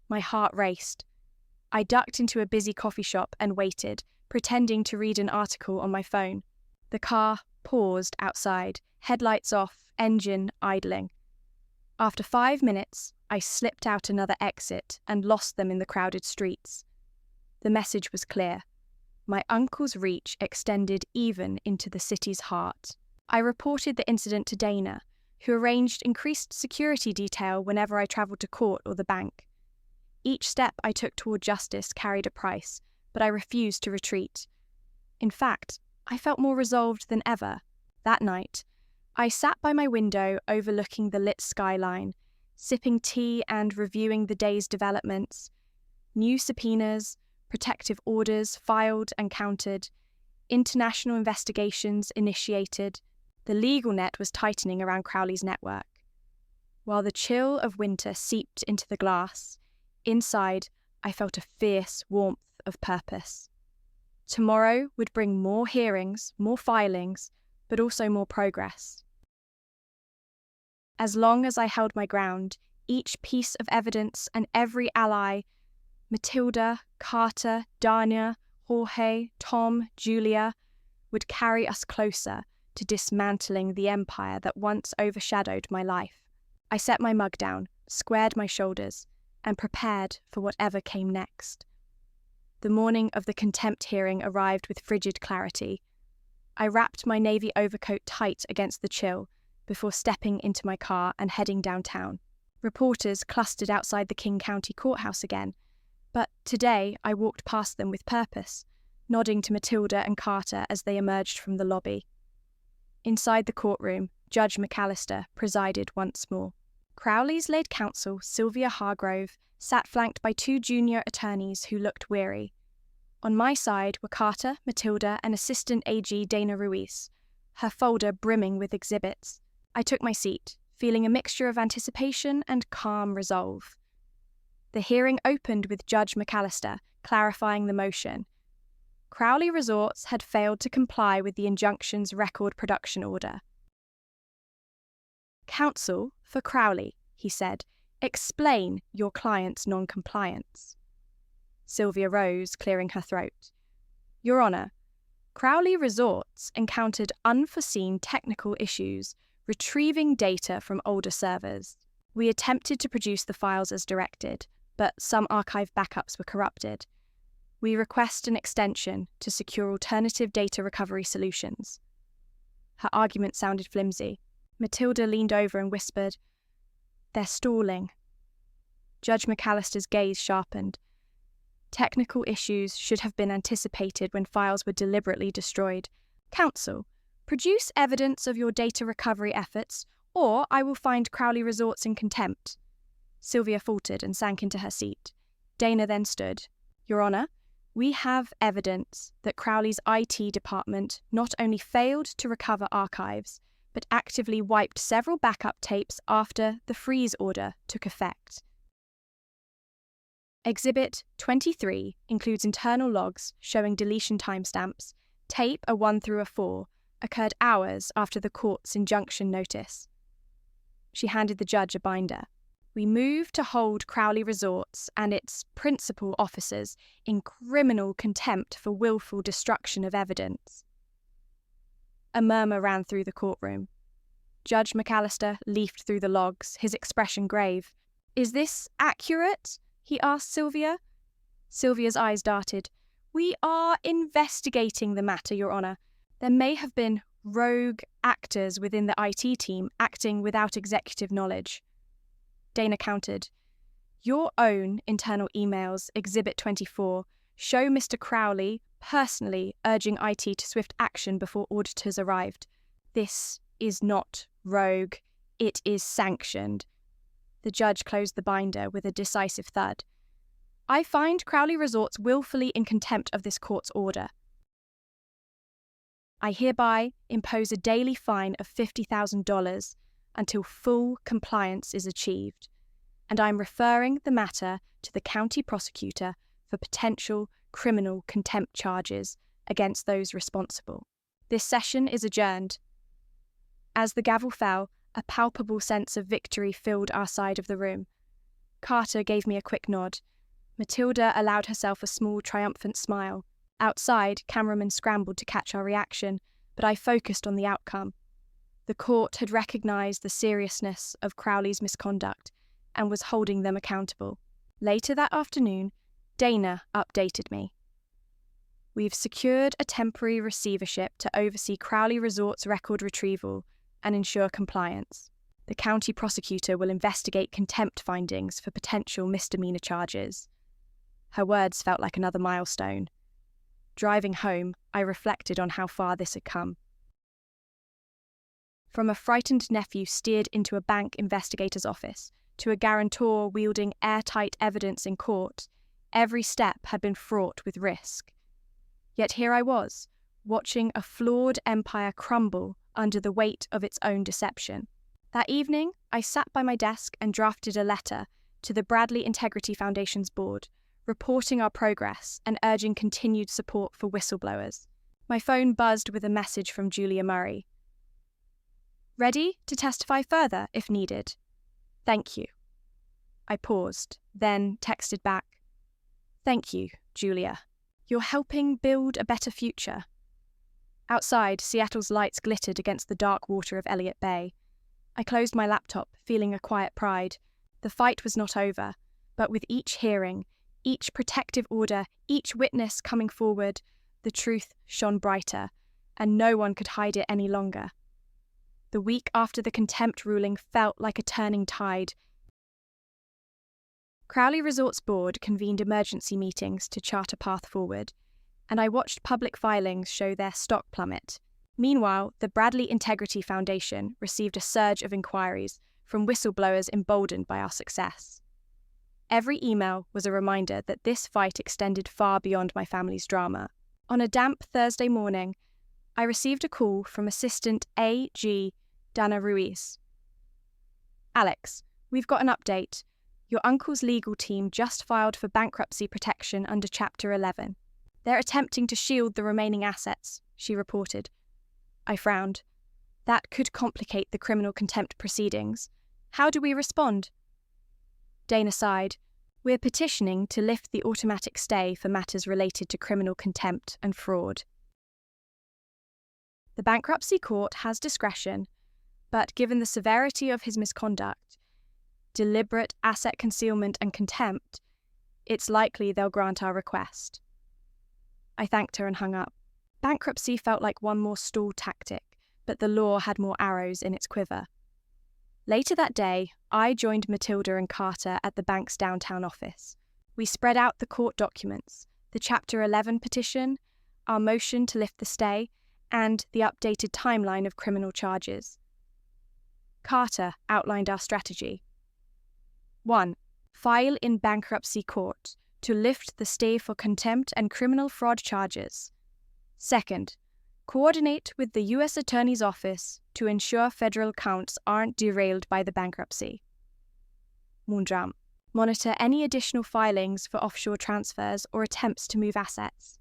My heart raced. I ducked into a busy coffee shop and waited, pretending to read an article on my phone. The car paused outside, headlights off, engine idling. After 5 minutes, I slipped out another exit and lost them in the crowded streets. The message was clear. My uncle's reach extended even into the city's heart. I reported the incident to Dana, who arranged increased security detail whenever I travelled to court or the bank. Each step I took toward justice carried a price, but I refused to retreat. In fact, I felt more resolved than ever. That night, I sat by my window overlooking the lit skyline, sipping tea and reviewing the day's developments. New subpoenas, protective orders filed and countered, international investigations initiated. The legal net was tightening around Crowley's network. While the chill of winter seeped into the glass, inside I felt a fierce warmth of purpose. Tomorrow would bring more hearings, more filings, but also more progress. As long as I held my ground, each piece of evidence and every ally, Matilda, Carter, Dania, Jorge, Tom, Julia, would carry us closer to dismantling the empire that once overshadowed my life. I set my mug down, squared my shoulders, and prepared for whatever came next. The morning of the contempt hearing arrived with frigid clarity. I wrapped my navy overcoat tight against the chill before stepping into my car and heading downtown. Reporters clustered outside the King County Courthouse again, but today I walked past them with purpose, nodding to Matilda and Carter as they emerged from the lobby. Inside the courtroom, Judge McAllister presided once more. Crowley's lead counsel, Sylvia Hargrove, sat flanked by two junior attorneys who looked weary. On my side were Carter, Matilda, and Assistant AG Dana Ruiz, her folder brimming with exhibits. I took my seat, feeling a mixture of anticipation and calm resolve. The hearing opened with Judge McAllister clarifying the motion. Crowley Resorts had failed to comply with the injunction's record production order. "Counsel for Crowley," he said, "explain your client's non-compliance." Sylvia rose, clearing her throat. "Your Honour, Crowley Resorts encountered unforeseen technical issues retrieving data from older servers. We attempted to produce the files as directed, but some archive backups were corrupted. We request an extension to secure alternative data recovery solutions." Her argument sounded flimsy. Matilda leaned over and whispered, "They're stalling." Judge McAllister's gaze sharpened. Technical issues should have been anticipated when files were deliberately destroyed. "Counsel, produce evidence of your data recovery efforts, or I will find Crowley Resorts in contempt." Sylvia faltered and sank into her seat. Dana then stood. "Your Honour, we have evidence that Crowley's IT department not only failed to recover archives, but actively wiped several backup tapes after the freeze order took effect. Exhibit 23 includes internal logs showing deletion timestamps. Tape a 1 through a 4 occurred hours after the court's injunction notice." She handed the judge a binder. "We move to hold Crowley Resorts and its principal officers in criminal contempt for willful destruction of evidence." A murmur ran through the courtroom. Judge McAllister leafed through the logs, his expression grave. "Is this accurate?" he asked Sylvia. Sylvia's eyes darted. "We are investigating the matter, Your Honour. There may have been rogue actors within the IT team acting without executive knowledge." Dana countered. "Your own internal emails, Exhibit 24, show Mr. Crowley personally urging IT to swift action before auditors arrived. This is not rogue, it is sanctioned." The judge closed the binder with a decisive thud. "I find Crowley Resorts willfully in contempt of this court's order. I hereby impose a daily fine of $50,000 until full compliance is achieved, and I am referring the matter to the county prosecutor for potential criminal contempt charges against those responsible. This session is adjourned." As the gavel fell, a palpable sense of victory filled our side of the room. Carter gave me a quick nod. Matilda allowed herself a small, triumphant smile. Outside, cameramen scrambled to catch our reaction, but I focused on the outcome. The court had recognised the seriousness of Crowley's misconduct and was holding them accountable. Later that afternoon, Dana updated me. "We've secured a temporary receivership to oversee Crowley Resorts' record retrieval and ensure compliance. The county prosecutor will investigate contempt findings for potential misdemeanor charges." Her words felt like another milestone. Driving home, I reflected on how far this had come. From a frightened nephew steered into a bank investigator's office to a guarantor wielding airtight evidence in court, every step had been fraught with risk. Yet here I was, watching a flawed empire crumble under the weight of its own deception. That evening, I sat by my desk and drafted a letter to the Bradley Integrity Foundation's board, reporting our progress and urging continued support for whistleblowers. My phone buzzed with a message from Julia Murray. "Ready to testify further if needed. Thank you." I paused, then texted back, "Thank you, Julia. You're helping build a better future." Outside, Seattle's lights glittered against the dark water of Elliott Bay. I closed my laptop, feeling a quiet pride. The fight was not over, but with each hearing, each protective order, each witness coming forward, the truth shone brighter, and no one could hide it any longer. The week after the contempt ruling felt like a turning tide. Crowley Resorts Board convened emergency meetings to chart a path forward, and I watched public filings show their stock plummet. Meanwhile, the Bradley Integrity Foundation received a surge of inquiries from whistleblowers emboldened by our success. Every email was a reminder that this fight extended far beyond my family's drama. On a damp Thursday morning, I received a call from Assistant A.G. Dana Ruiz. "Alex, we've got an update. Your uncle's legal team just filed for bankruptcy protection under Chapter 11. They're attempting to shield the remaining assets," she reported. I frowned. That could complicate the criminal contempt proceedings. How do we respond? Dana sighed. "We're petitioning to lift the automatic stay for matters related to criminal contempt and fraud. The bankruptcy court has discretion, but given the severity of his misconduct, deliberate asset concealment and contempt, it's likely they'll grant our request." I thanked her and hung up. Bankruptcy felt like one more stall tactic, but the law had more arrows in its quiver. Later that day, I joined Matilda and Carter at the bank's downtown office. We spread out the court documents, the Chapter 11 petition, our motion to lift the stay, and the updated timeline of criminal charges. Carter outlined our strategy. 1. File in bankruptcy court to lift the stay for contempt and criminal fraud charges. 2nd, coordinate with the U.S. Attorney's Office to ensure federal counts aren't derailed by the bankruptcy. Mundram. Monitor any additional filings for offshore transfers or attempts to move assets.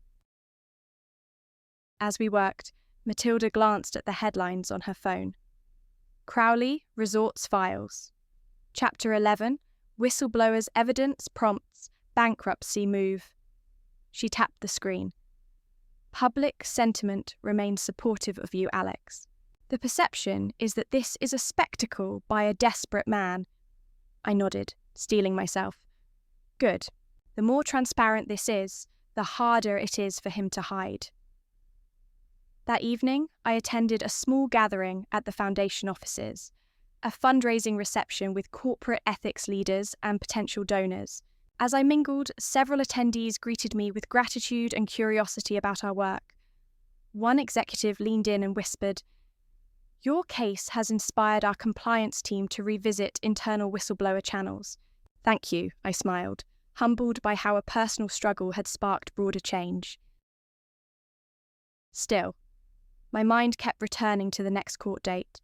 As we worked, Matilda glanced at the headlines on her phone. Crowley Resorts Files. Chapter 11, Whistleblowers Evidence Prompts Bankruptcy Move. She tapped the screen. Public sentiment remains supportive of you, Alex. The perception is that this is a spectacle by a desperate man. I nodded, steeling myself. Good. The more transparent this is, the harder it is for him to hide. That evening, I attended a small gathering at the foundation offices, a fundraising reception with corporate ethics leaders and potential donors. As I mingled, several attendees greeted me with gratitude and curiosity about our work. One executive leaned in and whispered, "Your case has inspired our compliance team to revisit internal whistleblower channels." "Thank you," I smiled, humbled by how a personal struggle had sparked broader change. Still, my mind kept returning to the next court date.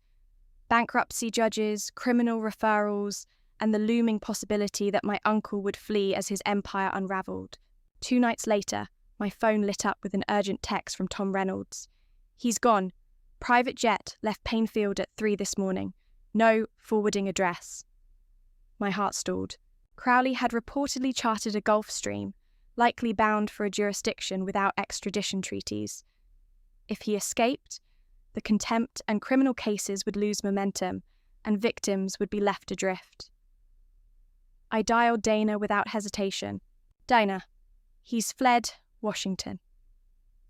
Bankruptcy judges, criminal referrals, and the looming possibility that my uncle would flee as his empire unravelled. 2 nights later, my phone lit up with an urgent text from Tom Reynolds. "He's gone. Private jet left Painfield at 3 this morning. No forwarding address." My heart stalled. Crowley had reportedly chartered a Gulf Stream, likely bound for a jurisdiction without extradition treaties. If he escaped, the contempt and criminal cases would lose momentum, and victims would be left adrift. I dialed Dana without hesitation. "Dana, he's fled Washington.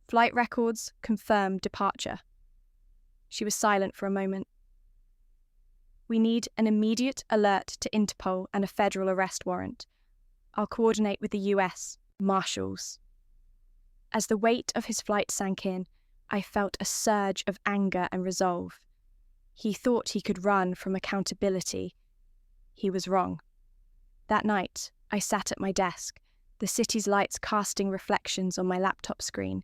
Flight records confirm departure." She was silent for a moment. "We need an immediate alert to Interpol and a federal arrest warrant. I'll coordinate with the US Marshals." As the weight of his flight sank in, I felt a surge of anger and resolve. He thought he could run from accountability. He was wrong. That night, I sat at my desk, the city's lights casting reflections on my laptop screen.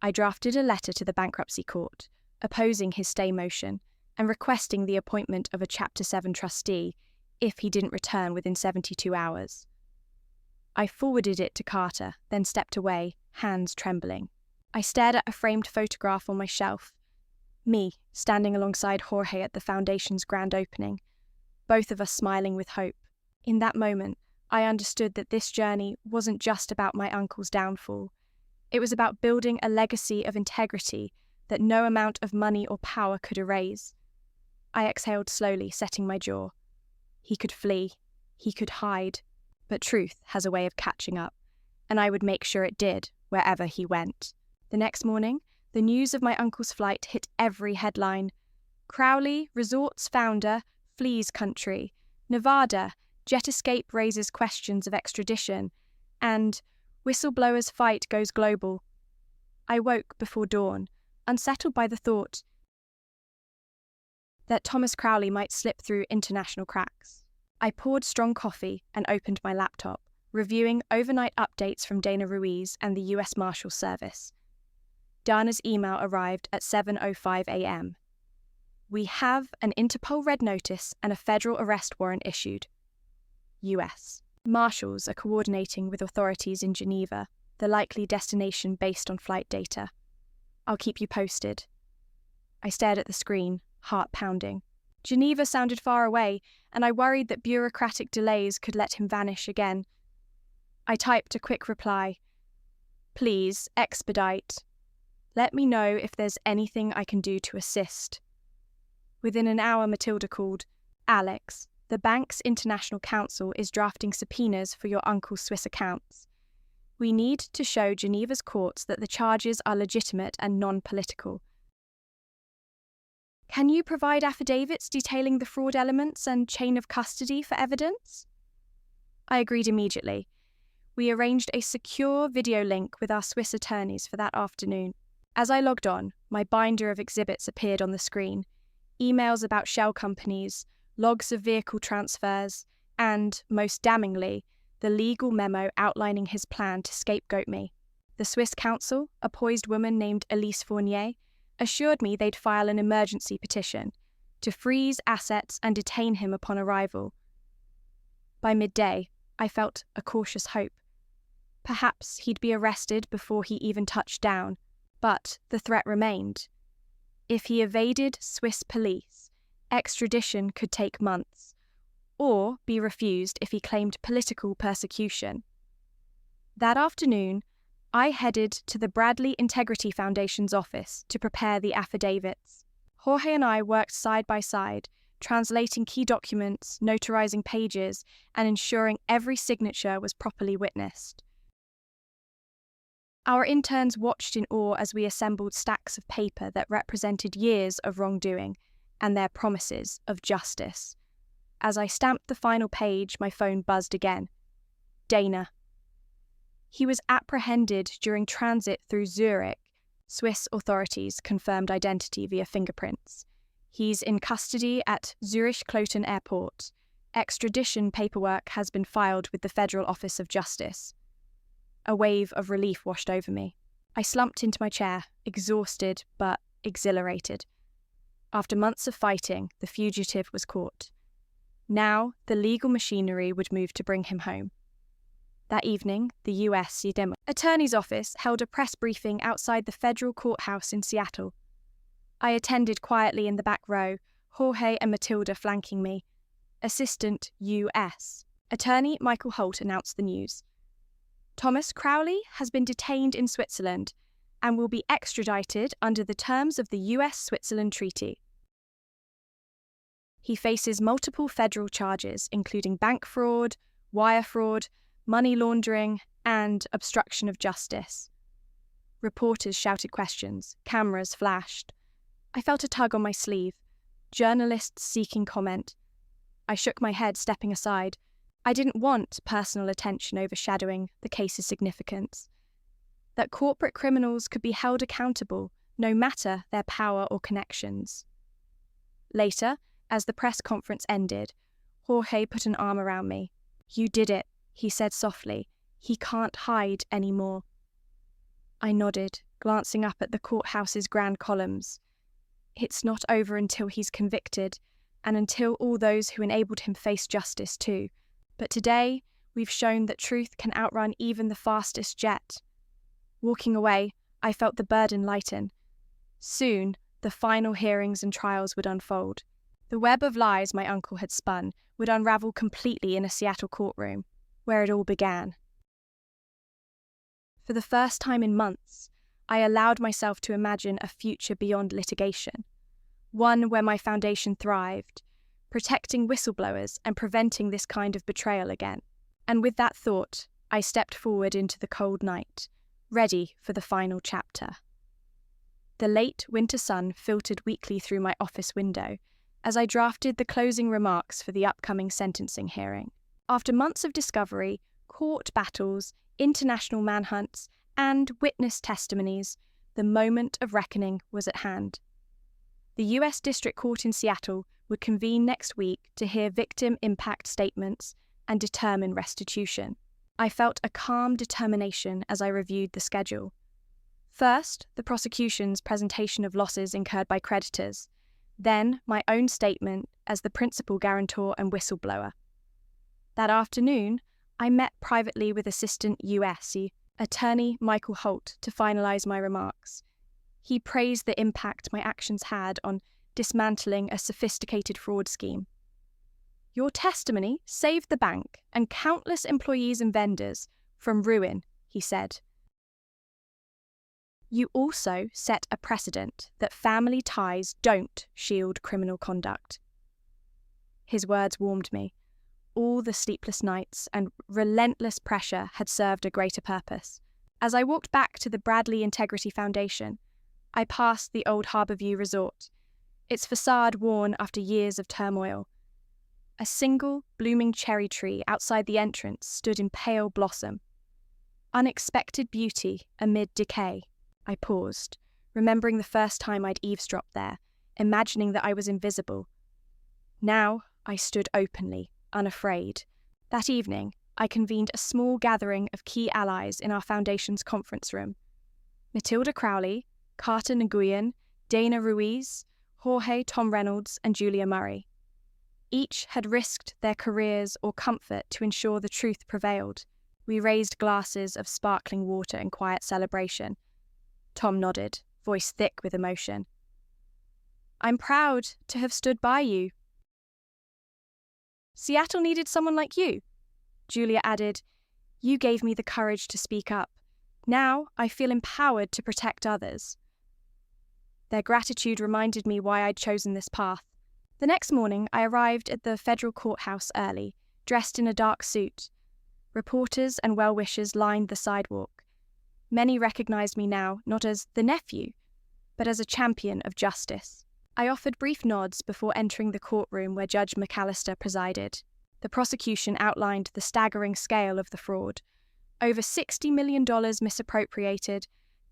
I drafted a letter to the bankruptcy court, opposing his stay motion and requesting the appointment of a Chapter 7 trustee if he didn't return within 72 hours. I forwarded it to Carter, then stepped away, hands trembling. I stared at a framed photograph on my shelf, me standing alongside Jorge at the foundation's grand opening. both of us smiling with hope. In that moment, I understood that this journey wasn't just about my uncle's downfall. It was about building a legacy of integrity that no amount of money or power could erase. I exhaled slowly, setting my jaw. He could flee, he could hide, but truth has a way of catching up, and I would make sure it did wherever he went. The next morning, the news of my uncle's flight hit every headline. Crowley, resorts founder, flees country. Nevada, jet escape raises questions of extradition. And whistleblower's fight goes global. I woke before dawn, unsettled by the thought that Thomas Crowley might slip through international cracks. I poured strong coffee and opened my laptop, reviewing overnight updates from Dana Ruiz and the US Marshals Service. Dana's email arrived at 7:05 a.m. We have an Interpol red notice and a federal arrest warrant issued. US. Marshals are coordinating with authorities in Geneva, the likely destination based on flight data. I'll keep you posted. I stared at the screen, heart pounding. Geneva sounded far away, and I worried that bureaucratic delays could let him vanish again. I typed a quick reply. Please, expedite. Let me know if there's anything I can do to assist. Within an hour, Matilda called. Alex, the bank's international counsel is drafting subpoenas for your uncle's Swiss accounts. We need to show Geneva's courts that the charges are legitimate and non-political. Can you provide affidavits detailing the fraud elements and chain of custody for evidence? I agreed immediately. We arranged a secure video link with our Swiss attorneys for that afternoon. As I logged on, my binder of exhibits appeared on the screen. Emails about shell companies, logs of vehicle transfers, and, most damningly, the legal memo outlining his plan to scapegoat me. The Swiss counsel, a poised woman named Elise Fournier, assured me they'd file an emergency petition to freeze assets and detain him upon arrival. By midday, I felt a cautious hope. Perhaps he'd be arrested before he even touched down, but the threat remained. If he evaded Swiss police, extradition could take months, or be refused if he claimed political persecution. That afternoon, I headed to the Bradley Integrity Foundation's office to prepare the affidavits. Jorge and I worked side by side, translating key documents, notarizing pages, and ensuring every signature was properly witnessed. Our interns watched in awe as we assembled stacks of paper that represented years of wrongdoing and their promises of justice. As I stamped the final page, my phone buzzed again. Dana. He was apprehended during transit through Zurich. Swiss authorities confirmed identity via fingerprints. He's in custody at Zurich-Kloten Airport. Extradition paperwork has been filed with the Federal Office of Justice. A wave of relief washed over me. I slumped into my chair, exhausted but exhilarated. After months of fighting, the fugitive was caught. Now, the legal machinery would move to bring him home. That evening, the U.S. Attorney's Office held a press briefing outside the federal courthouse in Seattle. I attended quietly in the back row, Jorge and Matilda flanking me. Assistant U.S. Attorney Michael Holt announced the news. Thomas Crowley has been detained in Switzerland and will be extradited under the terms of the U.S.-Switzerland Treaty. He faces multiple federal charges, including bank fraud, wire fraud, money laundering, and obstruction of justice. Reporters shouted questions, cameras flashed. I felt a tug on my sleeve, journalists seeking comment. I shook my head, stepping aside. I didn't want personal attention overshadowing the case's significance. That corporate criminals could be held accountable, no matter their power or connections. Later, as the press conference ended, Jorge put an arm around me. You did it, he said softly. He can't hide anymore. I nodded, glancing up at the courthouse's grand columns. It's not over until he's convicted, and until all those who enabled him face justice too. But today, we've shown that truth can outrun even the fastest jet. Walking away, I felt the burden lighten. Soon, the final hearings and trials would unfold. The web of lies my uncle had spun would unravel completely in a Seattle courtroom, where it all began. For the first time in months, I allowed myself to imagine a future beyond litigation, one where my foundation thrived, protecting whistleblowers and preventing this kind of betrayal again. And with that thought, I stepped forward into the cold night, ready for the final chapter. The late winter sun filtered weakly through my office window as I drafted the closing remarks for the upcoming sentencing hearing. After months of discovery, court battles, international manhunts, and witness testimonies, the moment of reckoning was at hand. The U.S. District Court in Seattle would convene next week to hear victim impact statements and determine restitution. I felt a calm determination as I reviewed the schedule. First, the prosecution's presentation of losses incurred by creditors, then my own statement as the principal guarantor and whistleblower. That afternoon, I met privately with Assistant U.S. Attorney Michael Holt to finalize my remarks. He praised the impact my actions had on dismantling a sophisticated fraud scheme. "Your testimony saved the bank and countless employees and vendors from ruin," he said. "You also set a precedent that family ties don't shield criminal conduct." His words warmed me. All the sleepless nights and relentless pressure had served a greater purpose. As I walked back to the Bradley Integrity Foundation, I passed the old Harborview Resort, its facade worn after years of turmoil. A single blooming cherry tree outside the entrance stood in pale blossom. Unexpected beauty amid decay. I paused, remembering the first time I'd eavesdropped there, imagining that I was invisible. Now I stood openly, unafraid. That evening, I convened a small gathering of key allies in our foundation's conference room. Matilda Crowley, Carter Nguyen, Dana Ruiz, Jorge Tom Reynolds, and Julia Murray. Each had risked their careers or comfort to ensure the truth prevailed. We raised glasses of sparkling water in quiet celebration. Tom nodded, voice thick with emotion. "I'm proud to have stood by you." "Seattle needed someone like you," Julia added. "You gave me the courage to speak up. Now I feel empowered to protect others." Their gratitude reminded me why I'd chosen this path. The next morning, I arrived at the federal courthouse early, dressed in a dark suit. Reporters and well-wishers lined the sidewalk. Many recognized me now not as the nephew, but as a champion of justice. I offered brief nods before entering the courtroom where Judge McAllister presided. The prosecution outlined the staggering scale of the fraud. Over $60 million misappropriated,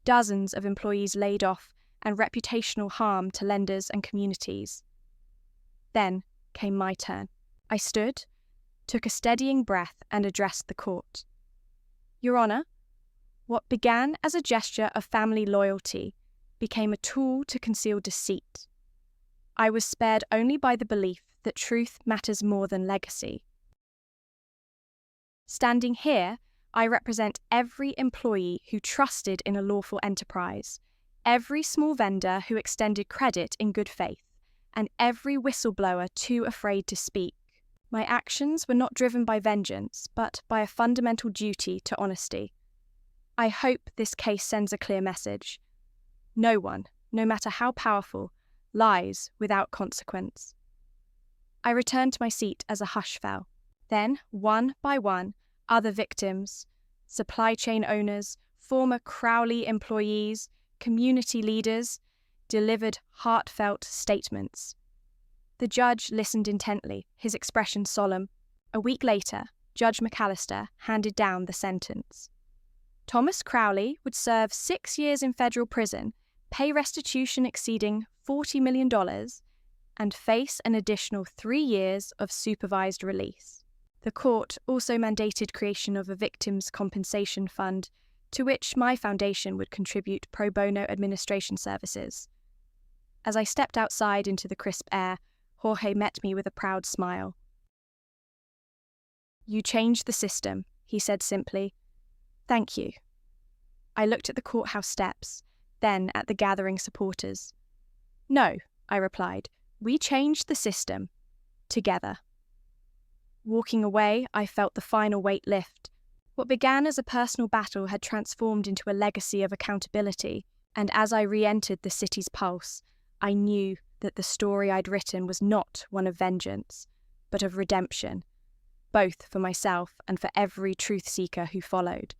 dozens of employees laid off, and reputational harm to lenders and communities. Then came my turn. I stood, took a steadying breath, and addressed the court. "Your Honor, what began as a gesture of family loyalty became a tool to conceal deceit. I was spared only by the belief that truth matters more than legacy. Standing here, I represent every employee who trusted in a lawful enterprise, every small vendor who extended credit in good faith, and every whistleblower too afraid to speak. My actions were not driven by vengeance, but by a fundamental duty to honesty. I hope this case sends a clear message. No one, no matter how powerful, lies without consequence." I returned to my seat as a hush fell. Then, one by one, other victims, supply chain owners, former Crowley employees, community leaders, delivered heartfelt statements. The judge listened intently, his expression solemn. A week later, Judge McAllister handed down the sentence. Thomas Crowley would serve 6 years in federal prison, pay restitution exceeding $40 million, and face an additional 3 years of supervised release. The court also mandated creation of a victims' compensation fund, to which my foundation would contribute pro bono administration services. As I stepped outside into the crisp air, Jorge met me with a proud smile. "You changed the system," he said simply. "Thank you." I looked at the courthouse steps, then at the gathering supporters. "No," I replied, We changed the system. Together. Walking away, I felt the final weight lift. What began as a personal battle had transformed into a legacy of accountability, and as I re-entered the city's pulse, I knew that the story I'd written was not one of vengeance, but of redemption, both for myself and for every truth seeker who followed.